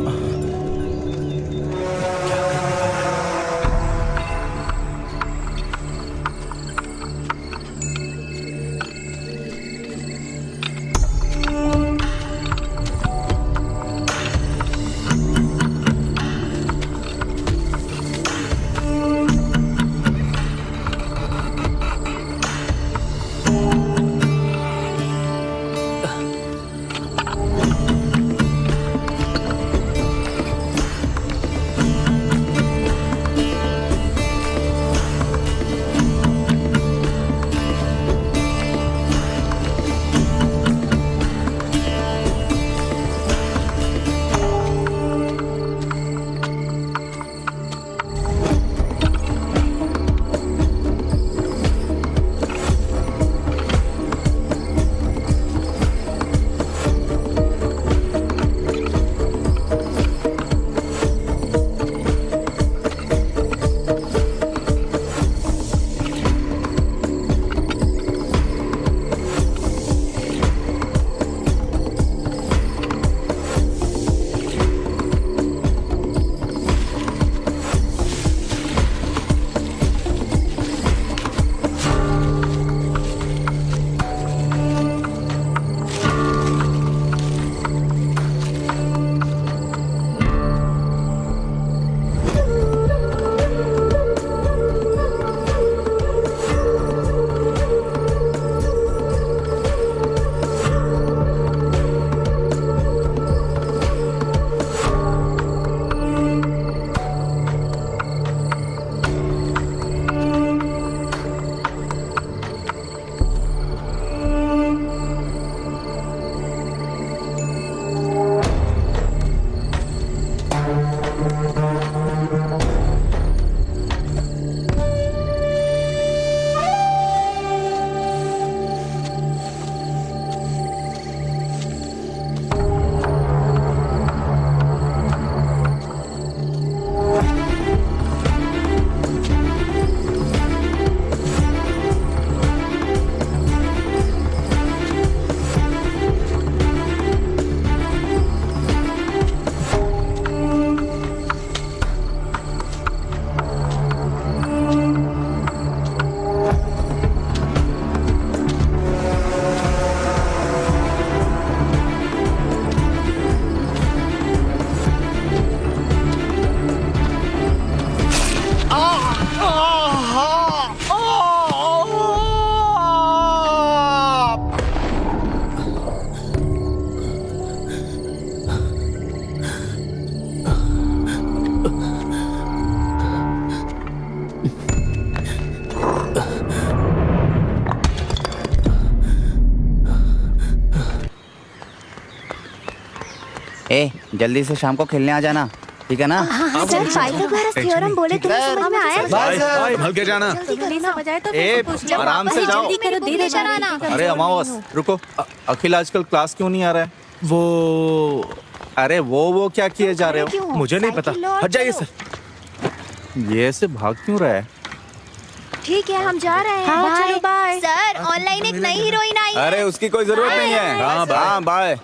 ए जल्दी से शाम को खेलने आ जाना, ठीक है ना? सर पाइथागोरस थ्योरम बोले तो समझ में आया? संभल के जाना। आराम से जाओ। जल्दी करो, धीरे चलाना। अरे अमावस रुको, अखिल आजकल क्लास क्यों नहीं आ रहा है? अरे वो क्या किए जा रहे हो? मुझे नहीं पता, हट जाइए सर। ये ऐसे भाग क्यों रहा है? ठीक है हम जा रहे हैं। चलो बाय। सर ऑनलाइन एक नई हीरोइन आई है। अरे उसकी कोई जरूरत नहीं है। हाँ बाय।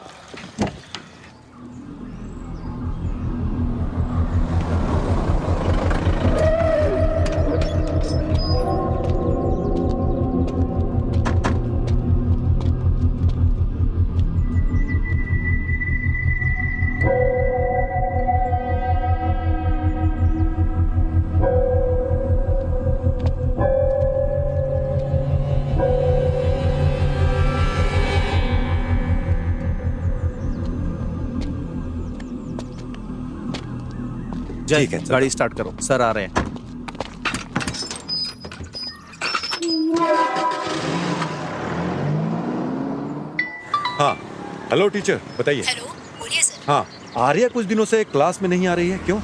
ठीक है, गाड़ी स्टार्ट करो, सर आ रहे हैं। हाँ, हेलो टीचर, बताइए। हेलो, बोलिए सर। हाँ, आर्या कुछ दिनों से क्लास में नहीं आ रही है, क्यों?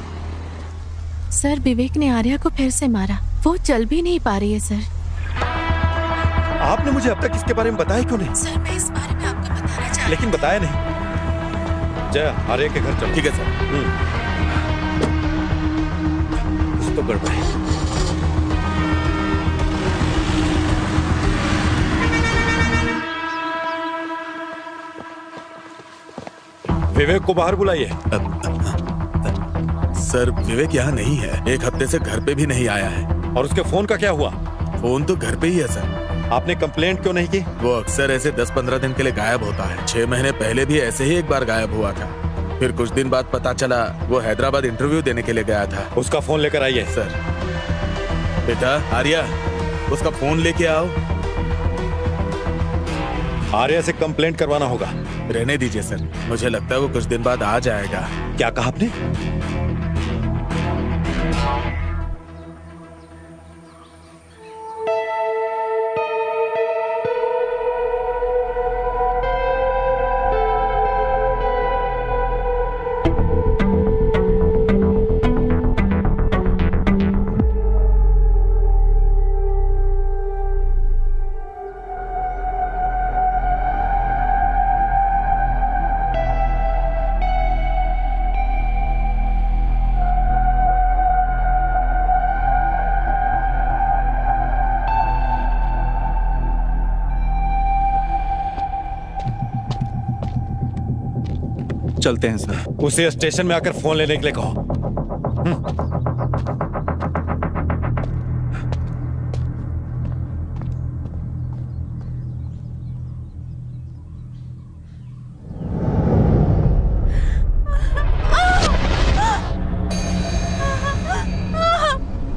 सर विवेक ने आर्या को फिर से मारा, वो चल भी नहीं पा रही है सर। आपने मुझे अब तक इसके बारे में बताया क्यों नहीं? सर मैं इस बारे में आपको बताना चाहती लेकिन बताया नहीं। जय, आर्या के घर चलो। ठीक है सर। कुछ तो गड़बड़ है। विवेक को बाहर बुलाइए। सर विवेक यहाँ नहीं है, एक हफ्ते से घर पे भी नहीं आया है। और उसके फोन का क्या हुआ? फोन तो घर पे ही है सर। आपने कंप्लेंट क्यों नहीं की? वो अक्सर ऐसे 10-15 दिन के लिए गायब होता है। 6 महीने पहले भी ऐसे ही एक बार गायब हुआ था। फिर कुछ दिन बाद पता चला वो हैदराबाद इंटरव्यू देने के लिए गया था। उसका फोन लेकर आइए। सर। बेटा आर्या, उसका फोन लेके आओ। आर्या से कंप्लेंट करवाना होगा। रहने दीजिए सर, मुझे लगता है वो कुछ दिन बाद आ जाएगा। क्या कहा आपने? चलते हैं सर। उसे स्टेशन में आकर फोन लेने के लिए कहो।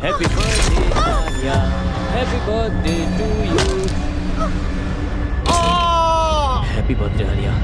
Happy birthday Arya, happy birthday to you. Happy birthday Arya.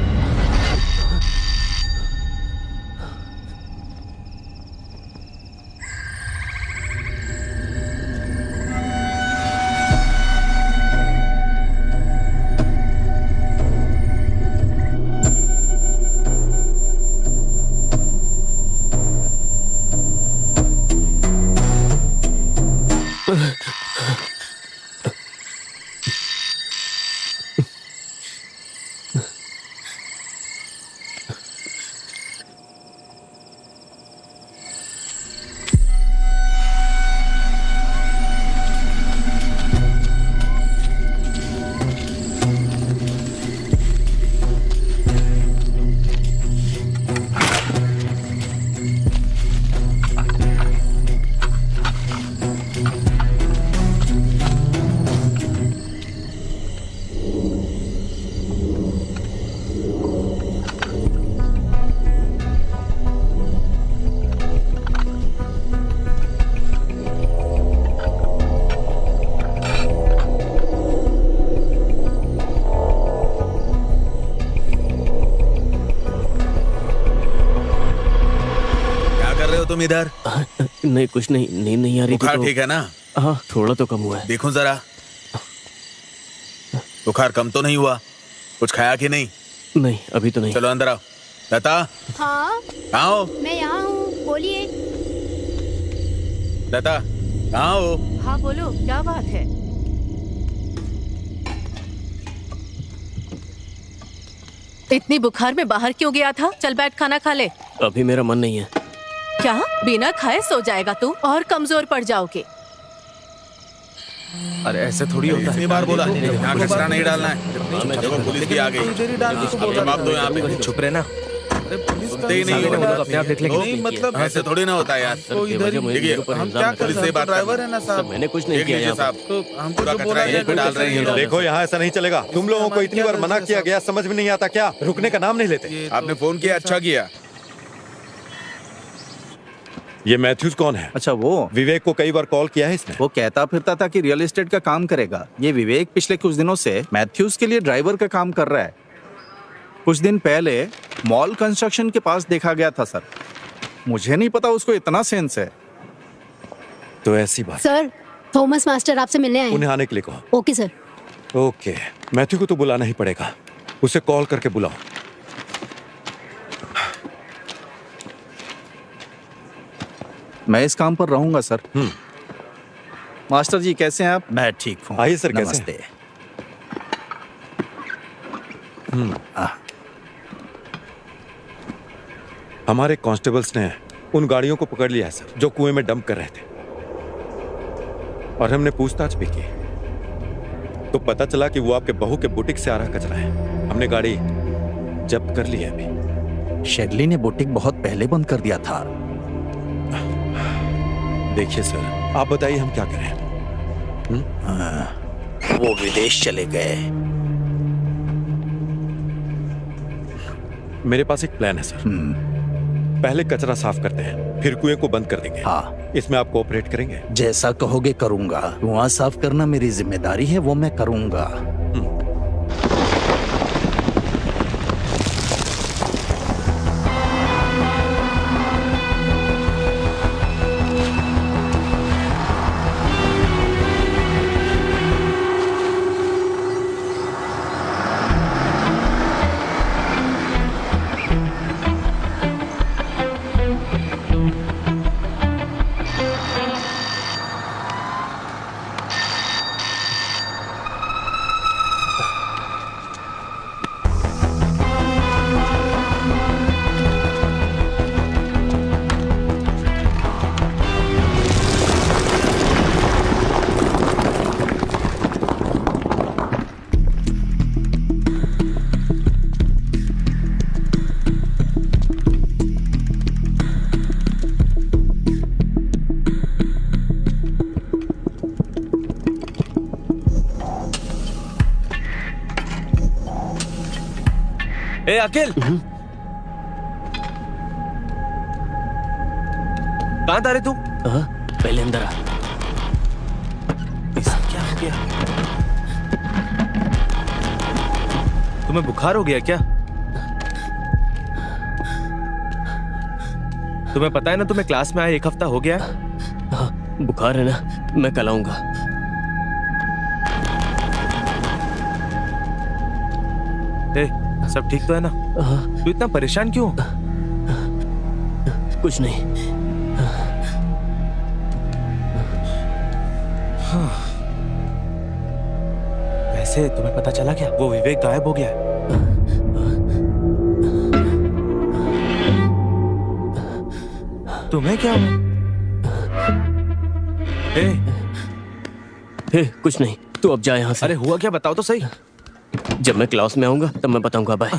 तुम इधर? नहीं कुछ नहीं, नींद नहीं आ रही थी बुखार तो... ठीक है ना? हाँ थोड़ा तो कम हुआ है। देखो जरा, बुखार कम तो नहीं हुआ? कुछ खाया कि नहीं? नहीं अभी तो नहीं। चलो अंदर आओ। लता हाँ कहाँ हो? मैं यहाँ हूँ, बोलिए। लता कहाँ हो? हाँ बोलो, क्या बात है? इतनी बुखार में बाहर क्यों गया था? चल बैठ, खाना खा ले। अभी मेरा मन नहीं है। क्या बिना खाए सो जाएगा तू? और कमजोर पड़ जाओगे। अरे ऐसे थोड़ी होता है। इतनी बार बोला यहाँ कचरा नहीं डालना है। देखो पुलिस भी आ गई। अब जवाब दो यहाँ पे। चुप रहे ना। सुनते ही नहीं हो। अपने आप देख लेंगे। नहीं मतलब ऐसे थोड़ी ना होता है यार। देखिए हम क्या कर सकते हैं? ड्राइवर है ना साहब। मैंने कुछ नहीं किया यहाँ साहब, तो हम पूरा कचरा यहीं पे डाल रहे हैं। देखो यहाँ ऐसा नहीं चलेगा। तुम लोगों को इतनी बार मना किया गया, समझ में नहीं आता क्या? रुकने का नाम नहीं लेते। आपने फोन किया, अच्छा किया। ये मैथ्यूज कौन है? अच्छा वो विवेक को कई बार कॉल किया है इसने। वो कहता फिरता था कि रियल एस्टेट का काम करेगा। ये विवेक पिछले कुछ दिनों से मैथ्यूज के लिए ड्राइवर का काम कर रहा है। कुछ दिन पहले मॉल कंस्ट्रक्शन के पास देखा गया था सर। मुझे नहीं पता उसको इतना सेंस है। तो ऐसी बात। सर, थॉमस मास्टर आपसे मिलने आए हैं। उन्हें आने के लिए कहो। Okay sir. ओके, मैथ्यू को तो बुलाना ही पड़ेगा। उसे कॉल करके बुलाओ। मैं इस काम पर रहूंगा सर। मास्टर जी कैसे हैं आप? मैं ठीक हूँ। आइए सर, कैसे नमस्ते। हमारे कांस्टेबल्स ने उन गाड़ियों को पकड़ लिया है सर, जो कुएं में डंप कर रहे थे। और हमने पूछताछ भी की तो पता चला कि वो आपके बहू के बुटीक से आ रहा कचरा है। हमने गाड़ी जब्त कर ली है अभी। शेगली ने बुटीक बहुत पहले बंद कर दिया था। देखिए सर, आप बताइए हम क्या करें? वो विदेश चले गए। मेरे पास एक प्लान है सर। पहले कचरा साफ करते हैं, फिर कुएं को बंद कर देंगे। हाँ, इसमें आप कोऑपरेट करेंगे? जैसा कहोगे करूंगा। कुआं साफ करना मेरी जिम्मेदारी है, वो मैं करूंगा। ए अखिल, कहाँ था रे तू? पहले अंदर आ। क्या हो गया? तुम्हें बुखार हो गया क्या? तुम्हें पता है ना, तुम्हें क्लास में आए 1 हफ्ता हो गया। हाँ, बुखार है ना, मैं कल आऊंगा। सब ठीक तो है ना? तू इतना परेशान क्यों? कुछ नहीं। वैसे तुम्हें पता चला क्या, वो विवेक गायब हो गया है? तुम्हें क्या हुआ? कुछ नहीं, तू अब जा यहाँ से। अरे हुआ क्या, बताओ तो सही। जब मैं क्लास में आऊंगा तब मैं बताऊंगा। बाय।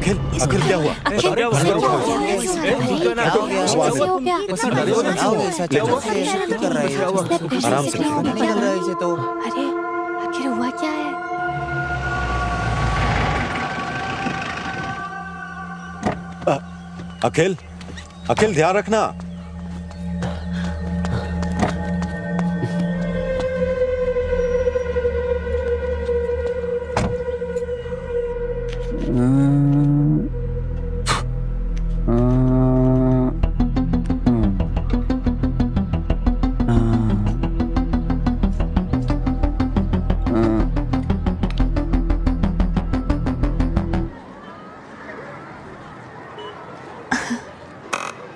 अखिल अखिल क्या हुआ? आराम से। अरे आखिर हुआ क्या है? अखिल अखिल ध्यान रखना।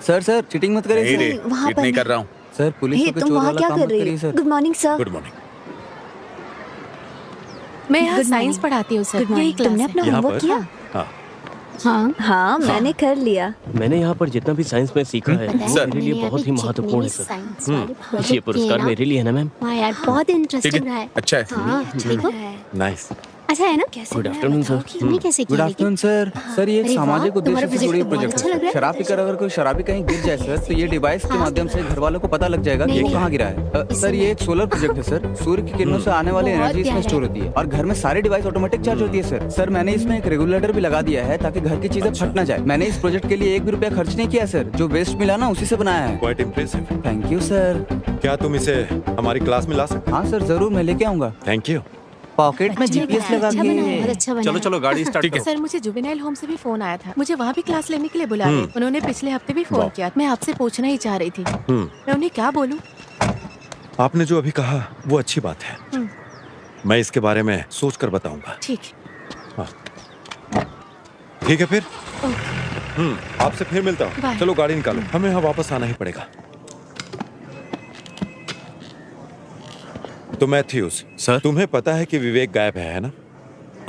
सर चीटिंग मत करिए नहीं रे, सर। वहाँ चीट पर नहीं नहीं। कर रहा हूँ। सर पुलिस को तुम चोर वहाँ वाला क्या काम कर मत रही करिए हो? Sir. Good morning sir. Good morning. मैं यहाँ Good साइंस morning. पढ़ाती हूँ सर। गुड यही मॉर्निंग। क्लास तुमने है। अपना यहाँ होमवर्क पर? किया? हाँ हाँ हाँ मैंने कर लिया। मैंने यहाँ पर जितना भी साइंस में सीखा है पता है, सर, मेरे लिए मैंने बहुत ही अभी महत्वपूर्ण है चिकनी सर। साइंस वाली प्रोजेक्ट ये की है पुरस्कार ना। मेरे लिए है ना मैम? हाँ यार बहुत इंटरेस्टिंग रहा है। अच्छा है। हाँ ठीक है। नाइस। अच्छा है ना? Good afternoon sir. तुमने कैसे गुड किया? Afternoon sir. सर ये एक अरे वाह, सामाजिक तुम्हारा उद्देश्य से जुड़ी प्रोजेक्ट तो बहुत प्रोजेक्ट अच्छा लग रहा है। है। शराब पीकर अगर कोई शराबी कहीं गिर जाए सर तो ये डिवाइस के माध्यम से घर वालों को पता लग जाएगा कि नहीं, वो नहीं। कहाँ गिरा है। सर ये एक सोलर प्रोजेक्ट है सर। सूर्य की किरणों से आने वाली बहुत एनर्जी इसमें प्यारा स्टोर है। होती है और घर में सारी डिवाइस ऑटोमेटिक चार्ज होती है सर। सर मैंने इसमें एक रेगुलेटर भी लगा दिया है ताकि घर की चीजें फट ना जाए। मैंने इस प्रोजेक्ट के लिए 1 भी रुपया खर्च नहीं किया सर। जो वेस्ट मिला ना उसी से बनाया है। Quite impressive. Thank you sir. क्या तुम इसे हमारी क्लास में ला सकते? हाँ सर जरूर मैं लेके आऊंगा। Thank you. पॉकेट में जीपीएस लगा अच्छा बना है, बहुत के। अच्छा बना चलो है। चलो गाड़ी स्टार्ट करो। सर मुझे जुवेनाइल होम से भी फोन आया था। मुझे वहाँ भी क्लास लेने के लिए बुला रहे। उन्होंने पिछले हफ्ते भी फोन वाह। किया। मैं आपसे पूछना ही चाह रही थी। मैं उन्हें क्या बोलूँ? आपने जो अभी कहा वो अच्छी बात है। मैं इसके बारे में सोच कर बताऊंगा। ठीक है। ठीक है फिर। आपसे फिर मिलता हूँ। बाय। चलो गाड़ी निकालो, हमें यहाँ वापस आना ही पड़ेगा। तो मैथ्यूस सर? तुम्हें पता है कि विवेक गायब है ना?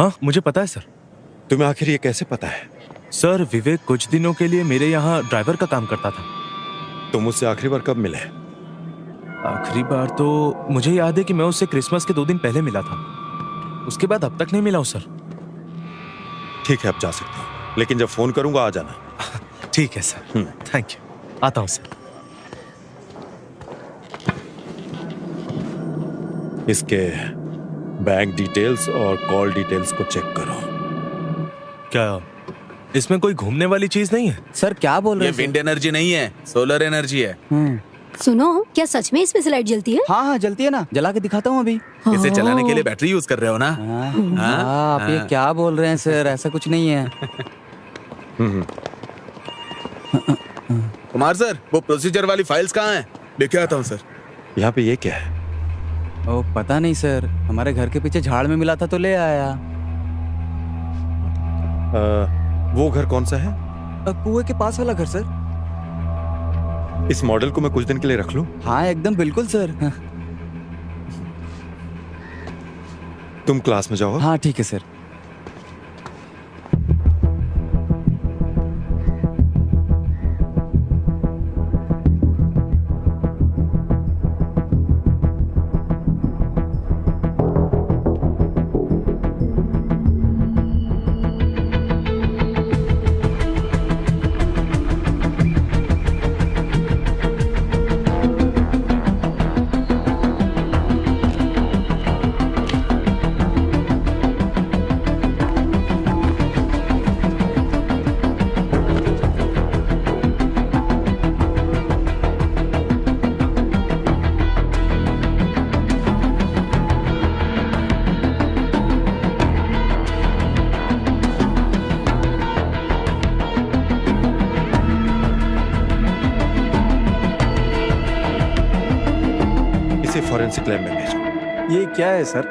हाँ मुझे पता है सर। तुम्हें आखिर ये कैसे पता है? सर विवेक कुछ दिनों के लिए मेरे यहाँ ड्राइवर का काम करता था। तुम मुझसे आखिरी बार कब मिले? आखिरी बार तो मुझे याद है कि मैं उससे क्रिसमस के 2 दिन पहले मिला था। उसके बाद अब तक नहीं मिला हूँ सर। ठीक है, अब जा सकते हो, लेकिन जब फोन करूंगा आ जाना। ठीक है सर। Thank you. आता हूँ सर। इसके बैंक डिटेल्स और कॉल डिटेल्स को चेक करो। क्या इसमें कोई घूमने वाली चीज नहीं है? सर क्या बोल रहे ये हैं सर? विंड एनर्जी नहीं है, सोलर एनर्जी है। सुनो, क्या सच में इसमें से लाइट जलती है? हाँ हाँ जलती है ना, जला के दिखाता हूँ अभी। इसे चलाने के लिए बैटरी यूज कर रहे हो ना? हाँ, आप ये क्या बोल रहे हैं सर? ऐसा कुछ नहीं है। कुमार सर, वो प्रोसीजर वाली फाइल्स कहाँ हैं? लेके आता हूँ सर। यहाँ पे ये क्या है? ओ पता नहीं सर, हमारे घर के पीछे झाड़ में मिला था तो ले आया। वो घर कौन सा है? कुएं के पास वाला घर सर। इस मॉडल को मैं कुछ दिन के लिए रख लूं? हाँ एकदम बिल्कुल सर। तुम क्लास में जाओ। हाँ ठीक है सर। इसे फॉरेंसिक लैब में भेजो। ये क्या है सर?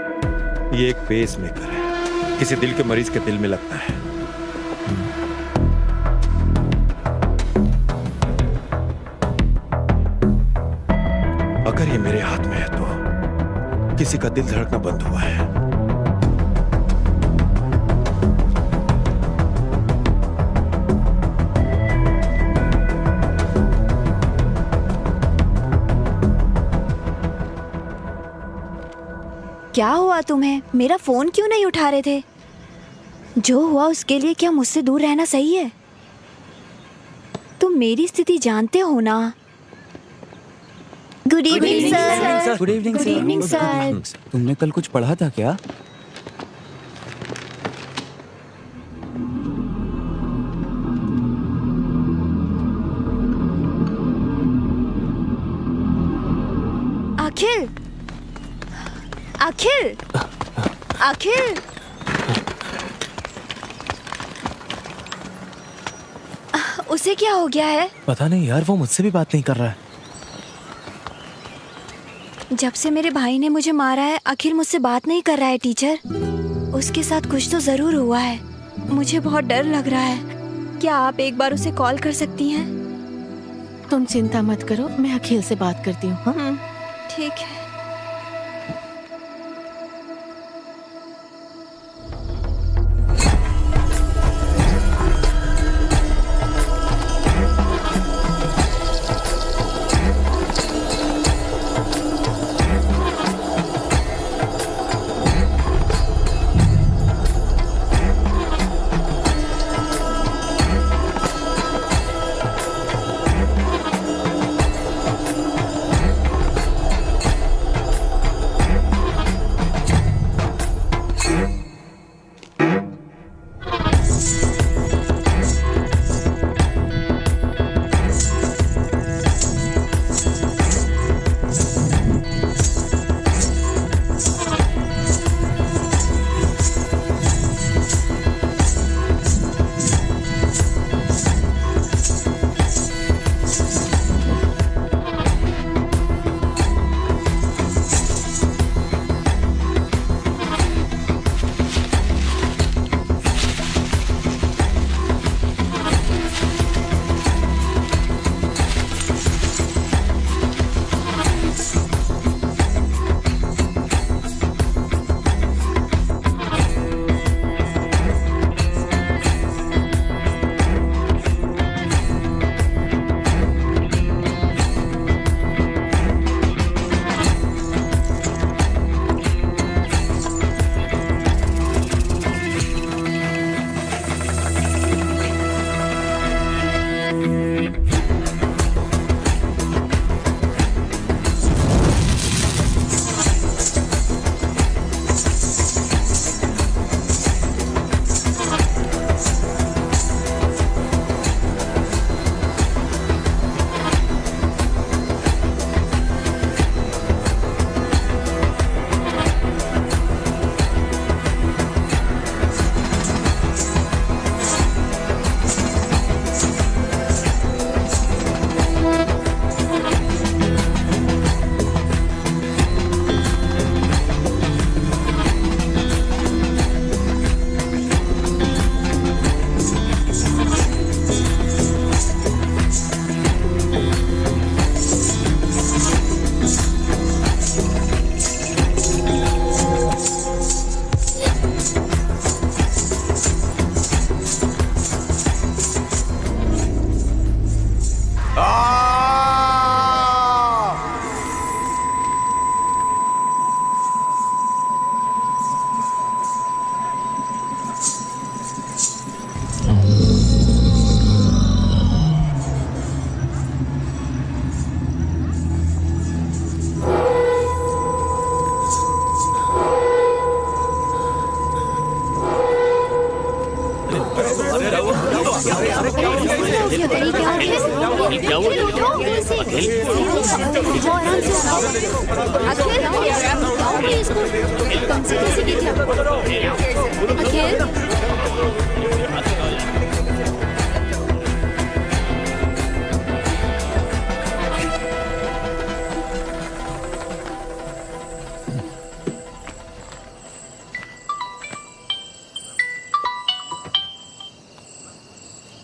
ये एक पेस मेकर है, किसी दिल के मरीज के दिल में लगता है। अगर ये मेरे हाथ में है तो किसी का दिल धड़कना बंद हुआ है। क्या हुआ तुम्हें? मेरा फोन क्यों नहीं उठा रहे थे? जो हुआ उसके लिए क्या मुझसे दूर रहना सही है? तुम मेरी स्थिति जानते हो ना। Good evening sir. Good evening good evening sir. तुमने कल कुछ पढ़ा था क्या? अखिल, अखिल, अखिल, उसे क्या हो गया है? पता नहीं यार, वो मुझसे भी बात नहीं कर रहा है। जब से मेरे भाई ने मुझे मारा है अखिल मुझसे बात नहीं कर रहा है टीचर। उसके साथ कुछ तो जरूर हुआ है। मुझे बहुत डर लग रहा है। क्या आप एक बार उसे कॉल कर सकती हैं? तुम चिंता मत करो, मैं अखिल से बात करती हूँ। हाँ? ठीक है।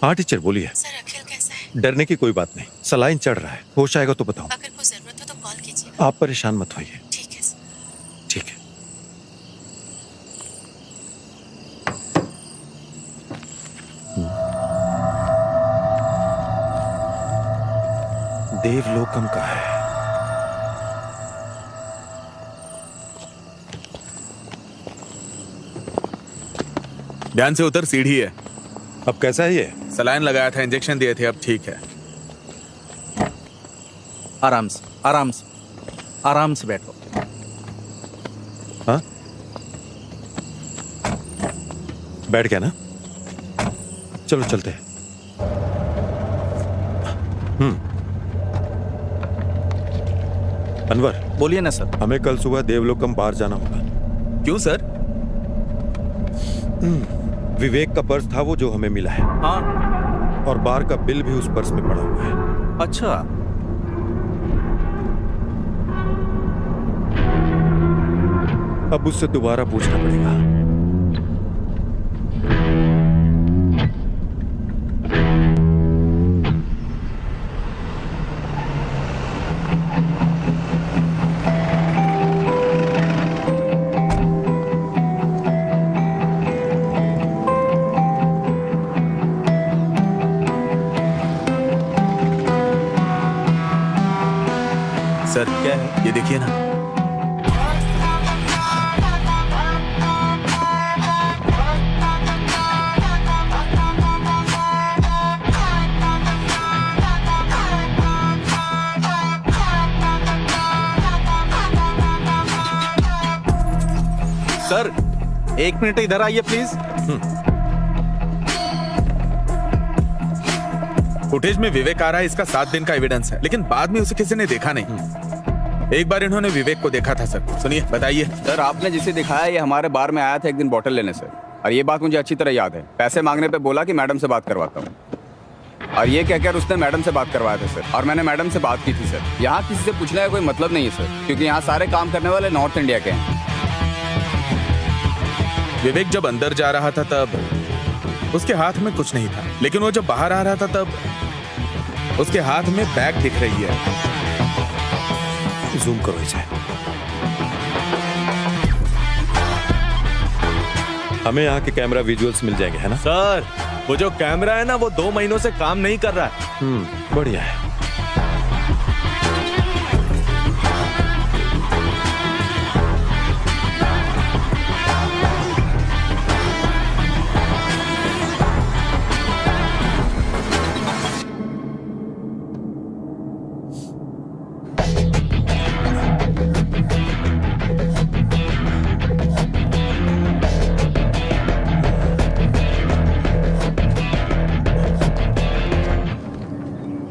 हाँ टीचर बोलिए। सर अखिल कैसा है? डरने की कोई बात नहीं, सलाइन चढ़ रहा है, होश आएगा तो बताओ। अगर कोई जरूरत हो तो कॉल कीजिए। आप परेशान मत होइए। ठीक है सर। ठीक है। देवलोकम का है। ध्यान से उतर, सीढ़ी है। अब कैसा है ये? सलाइन लगाया था, इंजेक्शन दिए थे, अब ठीक है। आराम से, आराम से, आराम से बैठो। हाँ, बैठ गया ना? चलो चलते हैं। अनवर, बोलिए ना सर। हमें कल सुबह देवलोकम बाहर जाना होगा। क्यों सर? विवेक का पर्स था वो जो हमें मिला है, हाँ। और बार का बिल भी उस पर्स में पड़ा हुआ है। अच्छा, अब उससे दोबारा पूछना पड़ेगा। सर क्या है ये, देखिए ना। सर 1 मिनट इधर आइए प्लीज। फुटेज में विवेक आ रहा है, इसका 7 दिन का एविडेंस है, लेकिन बाद में उसे किसी ने देखा नहीं। एक बार इन्होंने विवेक को देखा था सर। सुनिए, बताइए। सर आपने जिसे दिखाया ये हमारे बार में आया था एक दिन बॉटल लेने से, और ये बात मुझे अच्छी तरह याद है। पैसे मांगने पे बोला कि मैडम से बात करवाता हूँ, और ये कहकर उसने मैडम से बात करवाया था सर। और मैंने मैडम से बात की थी सर। यहाँ किसी से पूछने का कोई मतलब नहीं है सर, क्योंकि यहाँ सारे काम करने वाले नॉर्थ इंडिया के हैं। विवेक जब अंदर जा रहा था तब उसके हाथ में कुछ नहीं था, लेकिन वो जब बाहर आ रहा था तब उसके हाथ में बैग दिख रही है। जूम करो इसे। हमें यहाँ के कैमरा विजुअल्स मिल जाएंगे, है ना? सर वो जो कैमरा है ना, वो 2 महीनों से काम नहीं कर रहा है। बढ़िया है।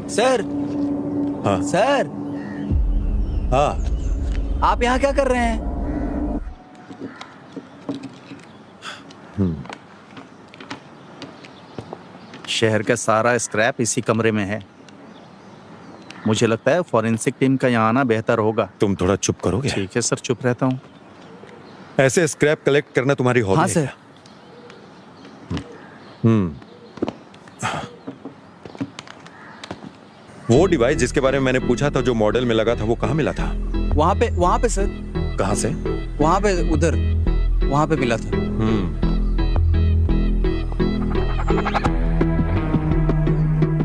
सर। हाँ सर, हाँ, आप यहाँ क्या कर रहे हैं? शहर का सारा स्क्रैप इसी कमरे में है। मुझे लगता है फॉरेंसिक टीम का यहाँ आना बेहतर होगा। तुम थोड़ा चुप करोगे? ठीक है सर, चुप रहता हूँ। ऐसे स्क्रैप कलेक्ट करना तुम्हारी हॉबी हाँ है सर। क्या? वो डिवाइस जिसके बारे में मैंने पूछा था, जो मॉडल में लगा था, वो कहाँ मिला था? वहाँ पे सर। कहाँ से? वहाँ पे, उधर, वहाँ पे मिला था।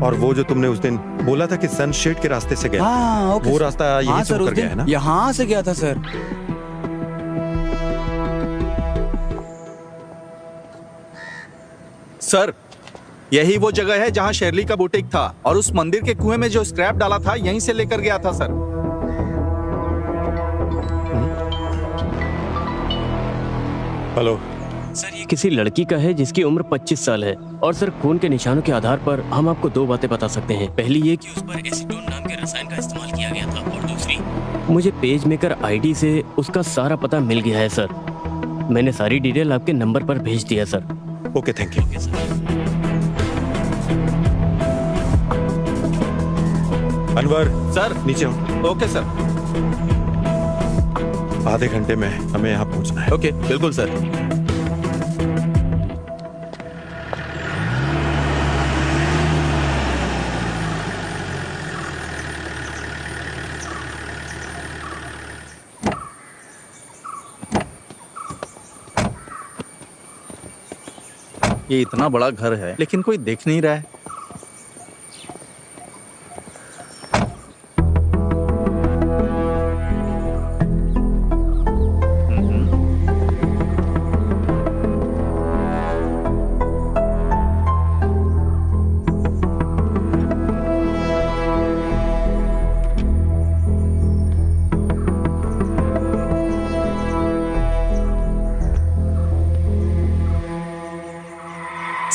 और वो जो तुमने उस दिन बोला था कि सनशेड के रास्ते से गया, हाँ, ओके वो सर। रास्ता यहीं हाँ से सर, होकर उस गया है दिन ना? यहाँ से गया था सर। सर यही वो जगह है जहाँ शेरली का बुटीक था, और उस मंदिर के कुएं में जो स्क्रैप डाला था यहीं से लेकर गया था सर। हेलो सर, ये किसी लड़की का है जिसकी उम्र 25 साल है, और सर खून के निशानों के आधार पर हम आपको 2 बातें बता सकते हैं। पहली ये कि उस पर एसीटोन नाम के रसायन का इस्तेमाल किया गया था, और दूसरी, मुझे पेज मेकर आईडी से उसका सारा पता मिल गया है सर। मैंने सारी डिटेल आपके नंबर पर भेज दिया sir. Okay, thank you. Anwar sir नीचे हो। Okay sir. आधे घंटे में हमें यहाँ पहुँचना है। ओके, बिल्कुल सर। ये इतना बड़ा घर है लेकिन कोई देख नहीं रहा है।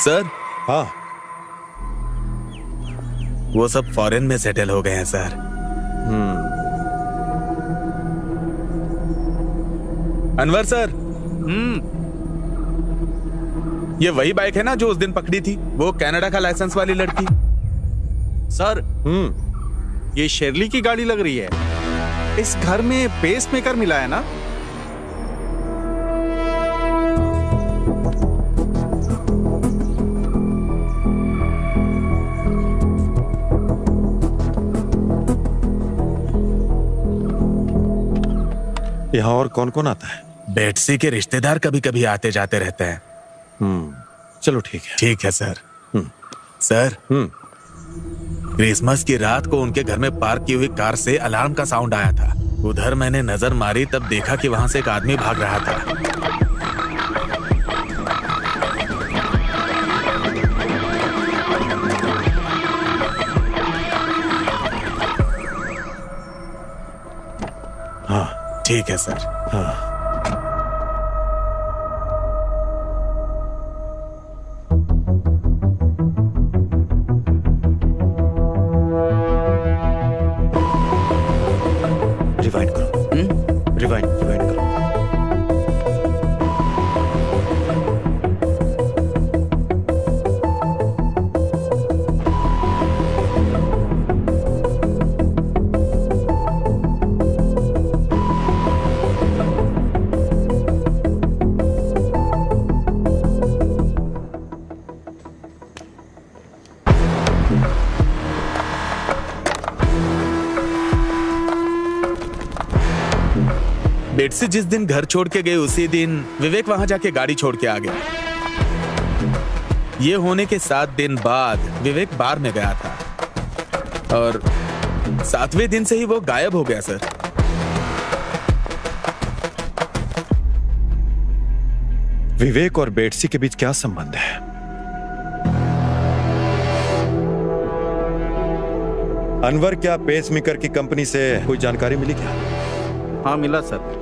सर हाँ, वो सब फॉरेन में सेटल हो गए हैं सर। अनवर सर, ये वही बाइक है ना जो उस दिन पकड़ी थी, वो कनाडा का लाइसेंस वाली लड़की? सर, ये शेरली की गाड़ी लग रही है। इस घर में पेस मेकर मिला है ना? यहाँ और कौन कौन आता है? बेटसी के रिश्तेदार कभी कभी आते जाते रहते हैं। चलो ठीक है। ठीक है सर। सर, क्रिसमस की रात को उनके घर में पार्क की हुई कार से अलार्म का साउंड आया था। उधर मैंने नजर मारी, तब देखा कि वहां से एक आदमी भाग रहा था। हाँ ठीक है सर। हाँ, रिवाइंड करो। रिवाइंड करो। बेटसी जिस दिन घर छोड़ के गए उसी दिन विवेक वहां जाके गाड़ी छोड़ के आ गया। ये होने के 7 दिन बाद विवेक बार में गया था और 7वें दिन से ही वो गायब हो गया सर। विवेक और बेटसी के बीच क्या संबंध है? अनवर, क्या पेसमेकर की कंपनी से कोई जानकारी मिली क्या? हाँ मिला सर।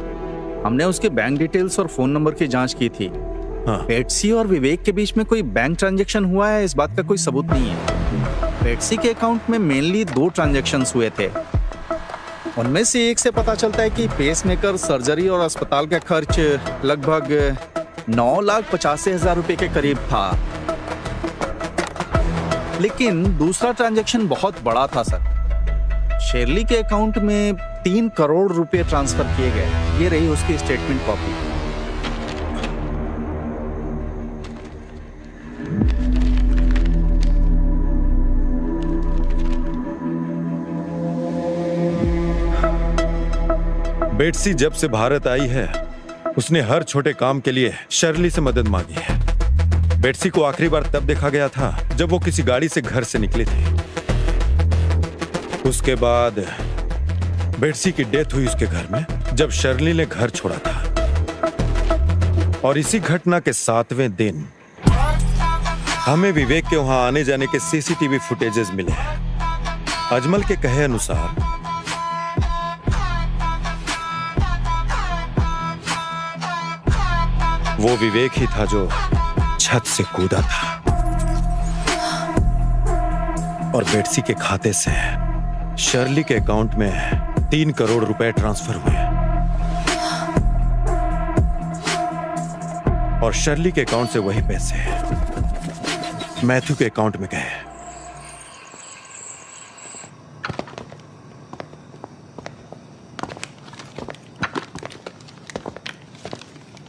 हमने उसके बैंक डिटेल्स और फोन नंबर की जांच की थी। हाँ। बेटसी और विवेक के बीच में कोई बैंक ट्रांजैक्शन हुआ है, इस बात का कोई सबूत नहीं है। बेटसी के अकाउंट में मेनली 2 ट्रांजैक्शंस हुए थे। उनमें से एक से पता चलता है कि पेसमेकर, सर्जरी और अस्पताल का खर्च लगभग 9,85,000 रुपए के करीब था। लेकिन दूसरा ट्रांजैक्शन बहुत बड़ा था सर। शेरली के अकाउंट में 3 करोड़ रुपए ट्रांसफर किए गए। ये रही उसकी स्टेटमेंट कॉपी। बेटसी जब से भारत आई है, उसने हर छोटे काम के लिए शर्ली से मदद मांगी है। बेटसी को आखिरी बार तब देखा गया था जब वो किसी गाड़ी से घर से निकली थी। उसके बाद बेटसी की डेथ हुई उसके घर में जब शर्ली ने घर छोड़ा था। और इसी घटना के 7वें दिन हमें विवेक के वहां आने जाने के सीसीटीवी फुटेजेस मिले हैं। अजमल के कहे अनुसार वो विवेक ही था जो छत से कूदा था और बेटसी के खाते से शर्ली के अकाउंट में 3 करोड़ रुपए ट्रांसफर हुए और शर्ली के अकाउंट से वही पैसे मैथ्यू के अकाउंट में गए।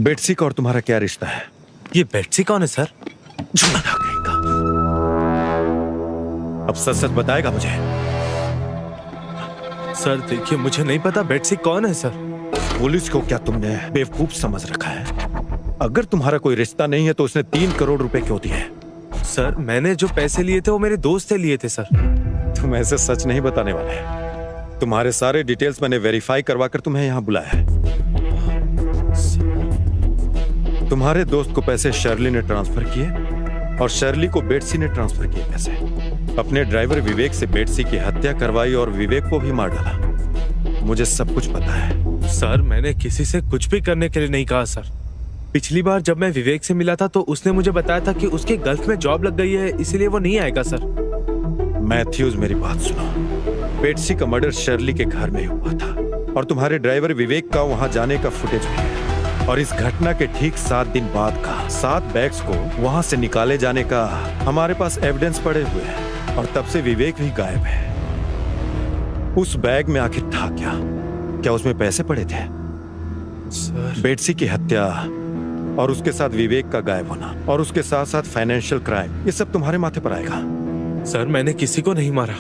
बेटसी का और तुम्हारा क्या रिश्ता है? ये बेटसी कौन है सर? अब सच सच बताएगा मुझे? सर देखिए, मुझे नहीं पता बेटसी कौन है सर। पुलिस को क्या तुमने बेवकूफ समझ रखा है? अगर तुम्हारा कोई रिश्ता नहीं है तो उसने 3 करोड़ रुपए क्यों दिए? सर मैंने जो पैसे लिए थे वो मेरे दोस्त से लिए थे सर। तुम ऐसे सच नहीं बताने वाले। तुम्हारे सारे डिटेल्स मैंने वेरीफाई करवा कर तुम्हें यहाँ बुलाया है। तुम्हारे दोस्त को पैसे शर्ली ने ट्रांसफर किए और शर्ली को बेटसी ने ट्रांसफर किए पैसे। अपने ड्राइवर विवेक से बेटसी की हत्या करवाई और विवेक को भी मार डाला। मुझे सब कुछ पता है। सर मैंने किसी से कुछ भी करने के लिए नहीं कहा सर। पिछली बार जब मैं विवेक से मिला था तो उसने मुझे बताया था कि उसके गल्फ में जॉब लग गई है, इसलिए वो नहीं आएगा सर। मैथ्यूज, मेरी बात सुनो। बेट्सी का मर्डर शर्ली के घर में हुआ था और तुम्हारे ड्राइवर विवेक का वहां जाने का फुटेज भी है। और इस घटना के ठीक 7 दिन बाद का 7 बैग्स को वहां से निकाले जाने का हमारे पास एविडेंस पड़े हुए हैं। और तब से विवेक भी गायब है। उस बैग में आखिर था क्या? क्या उसमें पैसे पड़े थे? सर, बेट्सी की हत्या और उसके साथ विवेक का गायब होना और उसके साथ साथ फाइनेंशियल क्राइम, ये सब तुम्हारे माथे पर आएगा। सर मैंने किसी को नहीं मारा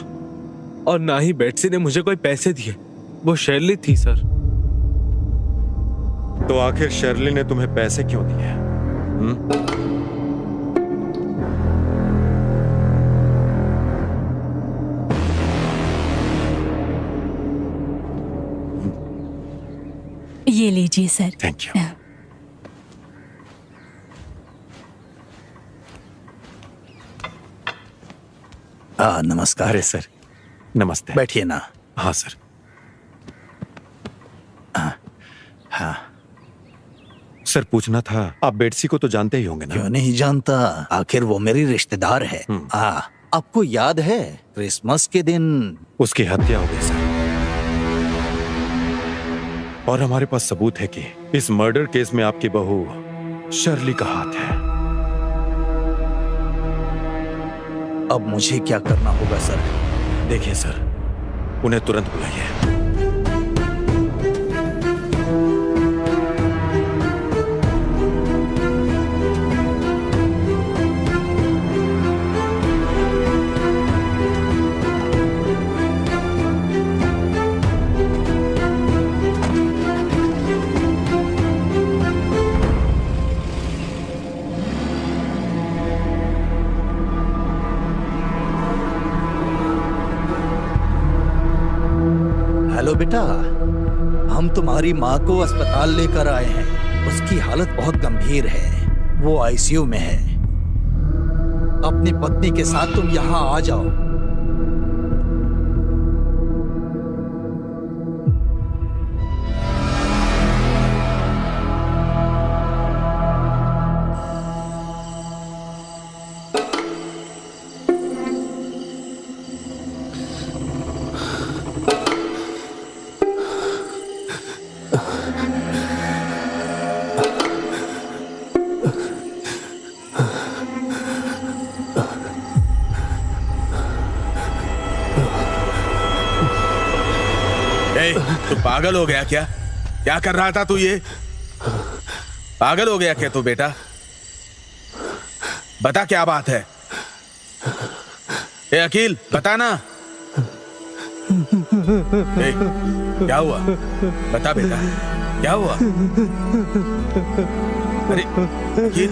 और ना ही बेट्सी ने मुझे कोई पैसे दिए। वो शर्ली थी सर। तो आखिर शर्ली ने तुम्हें पैसे क्यों दिए? ये लीजिए सर। Thank you. नमस्कार। अरे सर, नमस्ते। बैठिए ना। हाँ सर। हाँ, सर पूछना था, आप बेट्सी को तो जानते ही होंगे ना? क्यों नहीं जानता, आखिर वो मेरी रिश्तेदार है। आपको याद है क्रिसमस के दिन उसकी हत्या हो गई सर। और हमारे पास सबूत है कि इस मर्डर केस में आपकी बहू शर्ली का हाथ है। अब मुझे क्या करना होगा सर? देखिए सर, उन्हें तुरंत बुलाइए। हेलो बेटा, हम तुम्हारी माँ को अस्पताल लेकर आए हैं। उसकी हालत बहुत गंभीर है, वो आईसीयू में है। अपनी पत्नी के साथ तुम यहाँ आ जाओ। तू पागल हो गया क्या? क्या कर रहा था तू? ये पागल हो गया क्या तू बेटा? बता क्या बात है? ए अकील, बता ना। ए, क्या हुआ? बता बेटा, क्या हुआ? अरे अकील,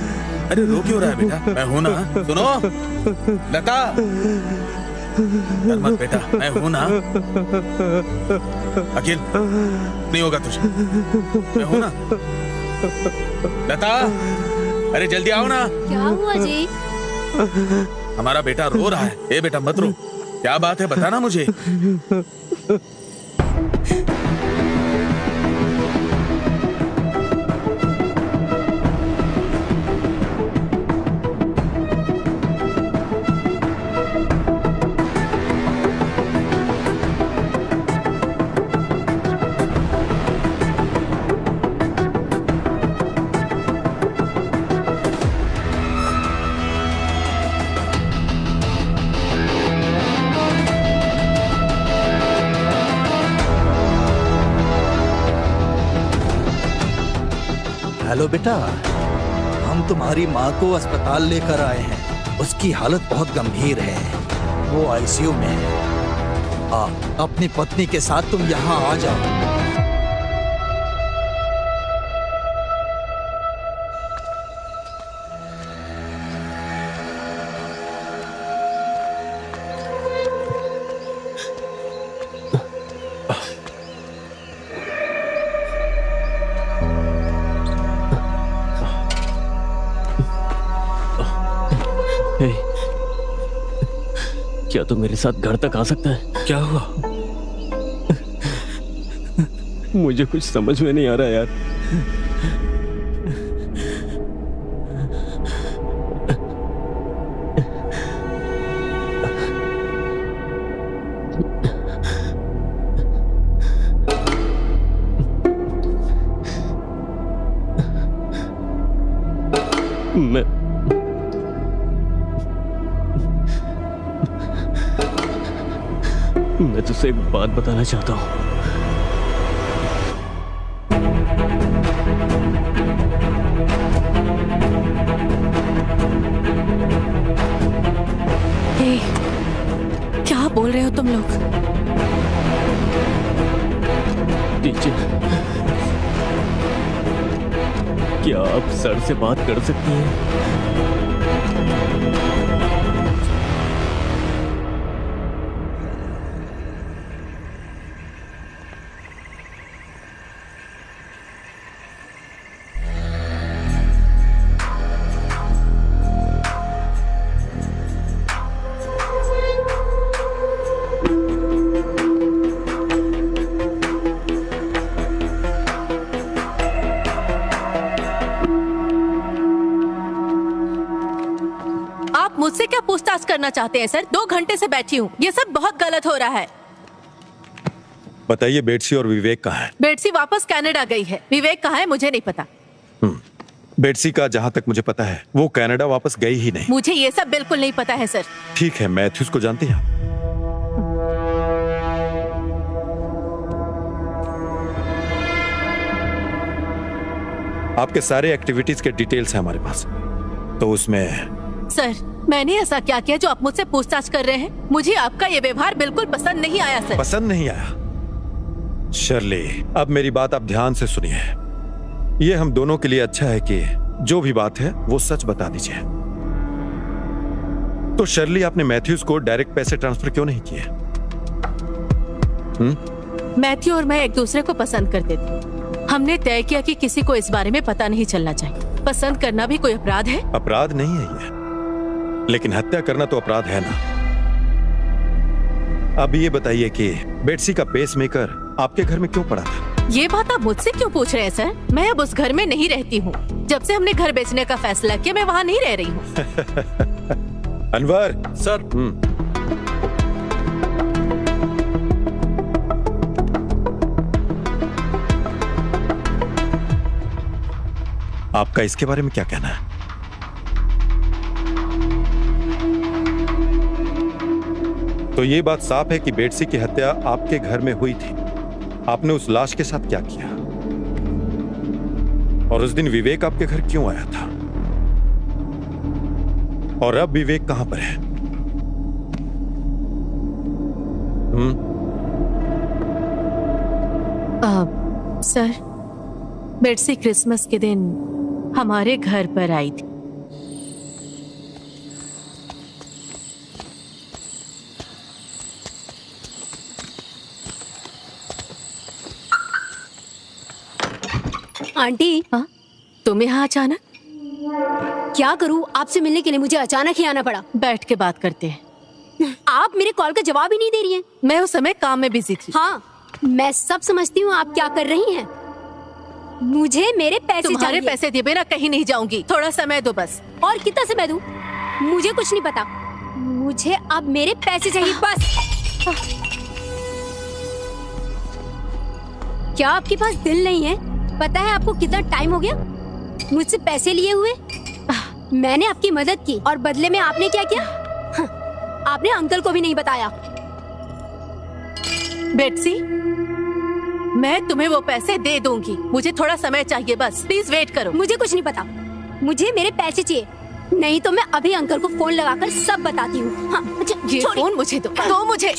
अरे रो क्यों रहा है बेटा? मैं हूं ना, सुनो लता। डर मत बेटा, मैं हूं ना। अखिल, नहीं होगा तुझे, मैं हूं ना। लता, अरे जल्दी आओ ना। क्या हुआ जी? हमारा बेटा रो रहा है। ए बेटा मत रो, क्या बात है बताना मुझे। हेलो बेटा, हम तुम्हारी माँ को अस्पताल लेकर आए हैं। उसकी हालत बहुत गंभीर है, वो आईसीयू में है। अपनी पत्नी के साथ तुम यहाँ आ जाओ। क्या तू मेरे साथ घर तक आ सकता है? क्या हुआ? मुझे कुछ समझ में नहीं आ रहा यार। मैं तुझसे एक बात बताना चाहता हूँ। क्या बोल रहे हो तुम लोग? टीचर, क्या आप सर से बात कर सकती हैं? मुझसे क्या पूछताछ करना चाहते हैं सर? 2 घंटे से बैठी हूँ, ये सब बहुत गलत हो रहा है। बताइए, बेटसी और विवेक कहाँ है? बेटसी वापस कनाडा गई है, विवेक कहाँ है मुझे नहीं पता। बेटसी का जहाँ तक मुझे पता है वो कनाडा वापस गई ही नहीं। मुझे ये सब बिल्कुल नहीं पता है सर। ठीक है, मैथ्यूज को जानती हैं? आपके सारे एक्टिविटीज के डिटेल्स हैं हमारे पास, तो उसमें सर मैंने ऐसा क्या किया जो आप मुझसे पूछताछ कर रहे हैं? मुझे आपका ये व्यवहार बिल्कुल पसंद नहीं आया सर। पसंद नहीं आया? शर्ली, अब मेरी बात आप ध्यान से सुनिए। ये हम दोनों के लिए अच्छा है कि जो भी बात है वो सच बता दीजिए। तो शर्ली, आपने मैथ्यूज को डायरेक्ट पैसे ट्रांसफर क्यों नहीं किए? मैथ्यू और मैं एक दूसरे को पसंद करते थे। हमने तय किया कि किसी को इस बारे में पता नहीं चलना चाहिए। पसंद करना भी कोई अपराध है? अपराध नहीं है ये, लेकिन हत्या करना तो अपराध है ना। अब ये बताइए कि बेटसी का पेसमेकर आपके घर में क्यों पड़ा था? ये बात आप मुझसे क्यों पूछ रहे हैं सर? मैं अब उस घर में नहीं रहती हूँ। जब से हमने घर बेचने का फैसला किया मैं वहाँ नहीं रह रही हूँ। अनवर सर। आपका इसके बारे में क्या कहना है? तो ये बात साफ है कि बेटसी की हत्या आपके घर में हुई थी। आपने उस लाश के साथ क्या किया? और उस दिन विवेक आपके घर क्यों आया था? और अब विवेक कहां पर है? सर, बेटसी क्रिसमस के दिन हमारे घर पर आई थी। आंटी, तुम यहाँ अचानक? क्या करूँ, आपसे मिलने के लिए मुझे अचानक ही आना पड़ा। बैठ के बात करते हैं। आप मेरे कॉल का जवाब ही नहीं दे रही हैं। मैं उस समय काम में बिजी थी। हाँ, मैं सब समझती हूँ आप क्या कर रही हैं। मुझे मेरे पैसे तुम्हारे चाहिए। पैसे दिए बिना कहीं नहीं जाऊंगी। थोड़ा समय दो बस। और कितना समय दूं? मुझे कुछ नहीं पता। मुझे अब मेरे पैसे चाहिए बस। क्या आपके पास दिल नहीं है? पता है आपको कितना टाइम हो गया मुझसे पैसे लिए हुए? मैंने आपकी मदद की और बदले में आपने क्या किया? आपने अंकल को भी नहीं बताया। बेटसी, मैं तुम्हें वो पैसे दे दूंगी। मुझे थोड़ा समय चाहिए बस। प्लीज वेट करो। मुझे कुछ नहीं पता। मुझे मेरे पैसे चाहिए, नहीं तो मैं अभी अंकल को फोन लगाकर सब बताती हूँ। हाँ, ये फोन मुझे दो मुझे।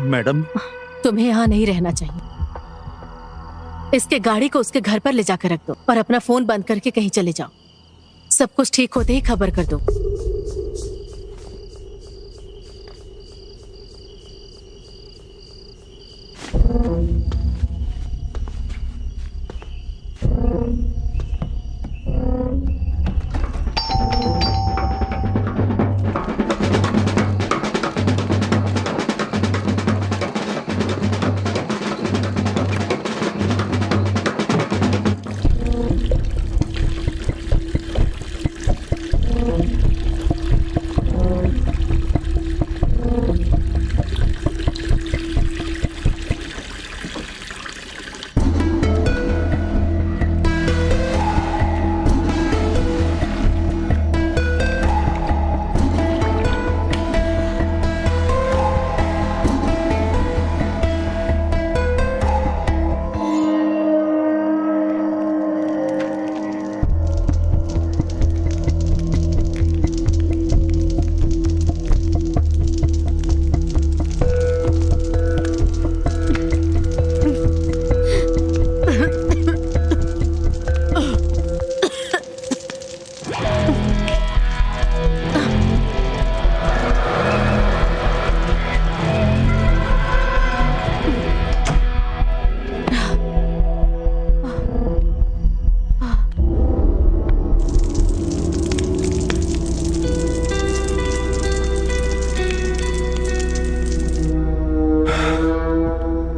मैडम, तुम्हें यहाँ नहीं रहना चाहिए। इसके गाड़ी को उसके घर पर ले जाकर रख दो और अपना फोन बंद करके कहीं चले जाओ। सब कुछ ठीक होते ही खबर कर दो।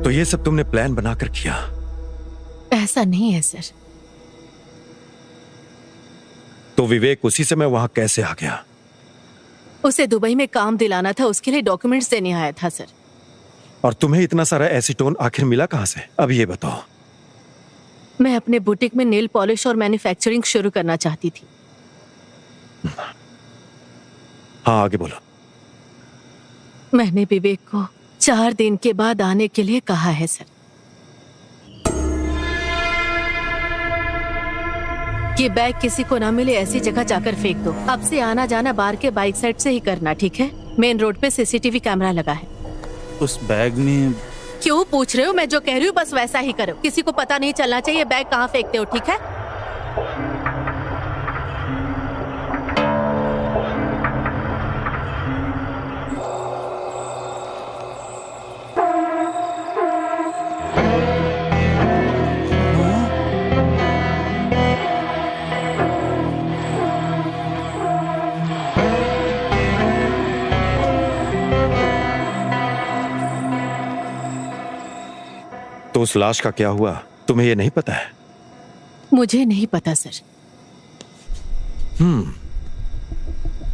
तो ये सब तुमने प्लान बनाकर किया? ऐसा नहीं है सर। तो विवेक उसी समय वहां कैसे आ गया? उसे दुबई में काम दिलाना था, उसके लिए डॉक्यूमेंट्स देने आया था सर। और तुम्हें इतना सारा एसीटोन आखिर मिला कहां से? अब ये बताओ। मैं अपने बुटीक में नेल पॉलिश और मैन्युफैक्चरिंग शुरू करना चाहती थी। हाँ, आगे बोलो। मैंने विवेक को 4 दिन के बाद आने के लिए कहा है सर। ये बैग किसी को ना मिले ऐसी जगह जाकर फेंक दो। अब से आना जाना बार के बाइक साइड से ही करना, ठीक है? मेन रोड पे सीसीटीवी कैमरा लगा है। उस बैग में क्यों पूछ रहे हो? मैं जो कह रही हूँ बस वैसा ही करो। किसी को पता नहीं चलना चाहिए बैग कहाँ फेंकते हो, ठीक है? तो उस लाश का क्या हुआ, तुम्हें ये नहीं पता है? मुझे नहीं पता सर।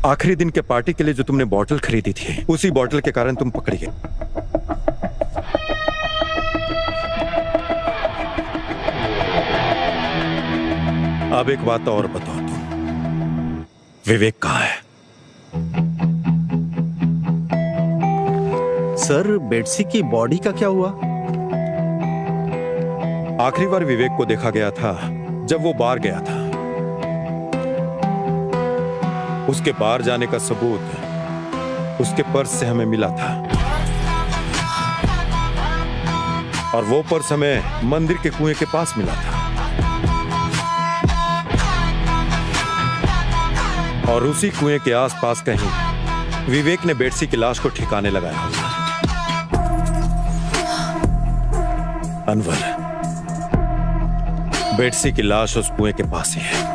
आखिरी दिन के पार्टी के लिए जो तुमने बॉटल खरीदी थी, उसी बॉटल के कारण तुम पकड़ी गई। अब एक बात और बताओ, तुम विवेक कहाँ है? सर, बेटसी की बॉडी का क्या हुआ? आखिरी बार विवेक को देखा गया था जब वो बार गया था। उसके बार जाने का सबूत उसके पर्स से हमें मिला था, और वो पर्स हमें मंदिर के कुएं के पास मिला था। और उसी कुएं के आसपास कहीं विवेक ने बेटसी की लाश को ठिकाने लगाया होगा। अनवर, बेटसी की लाश उस कुएं के पास ही है।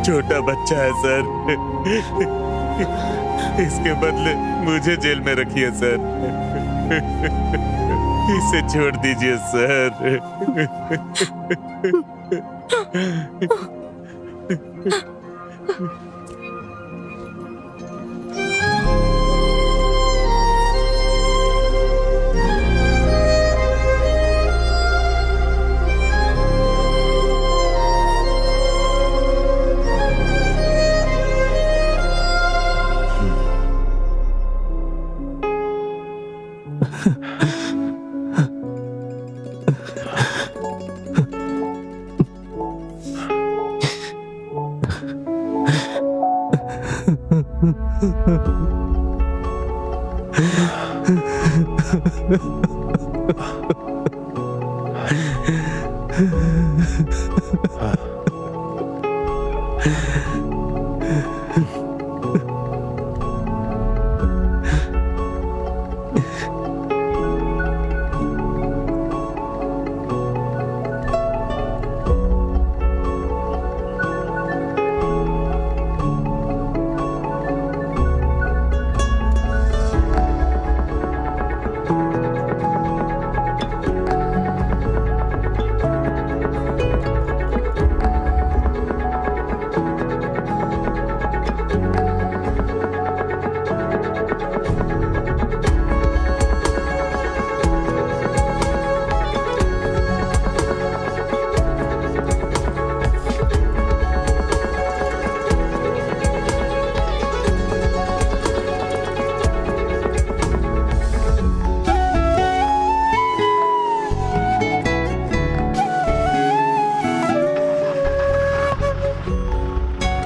छोटा बच्चा है सर, इसके बदले मुझे जेल में रखिए सर, इसे छोड़ दीजिए सर।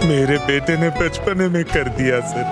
मेरे बेटे ने बचपने में कर दिया सर।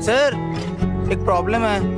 सर एक प्रॉब्लम है।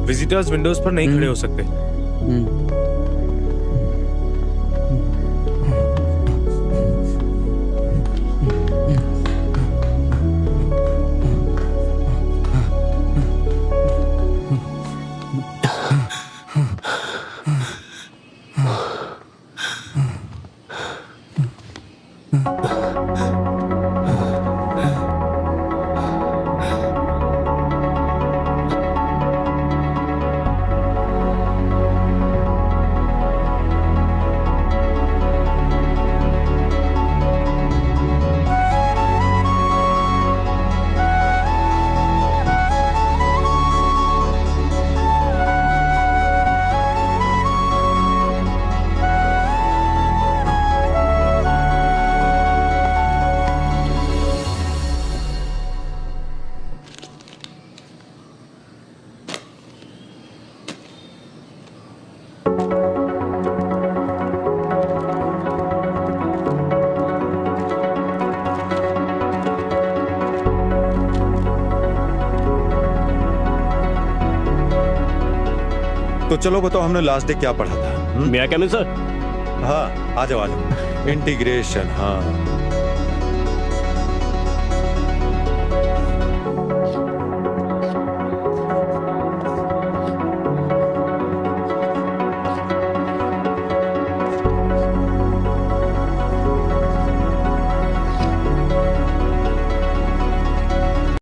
विजिटर्स विंडोज पर नहीं खड़े हो सकते। तो चलो बताओ हमने लास्ट डे क्या पढ़ा था? मेरा क्या सर? हाँ आ जाओ आ जाओ। इंटीग्रेशन, हाँ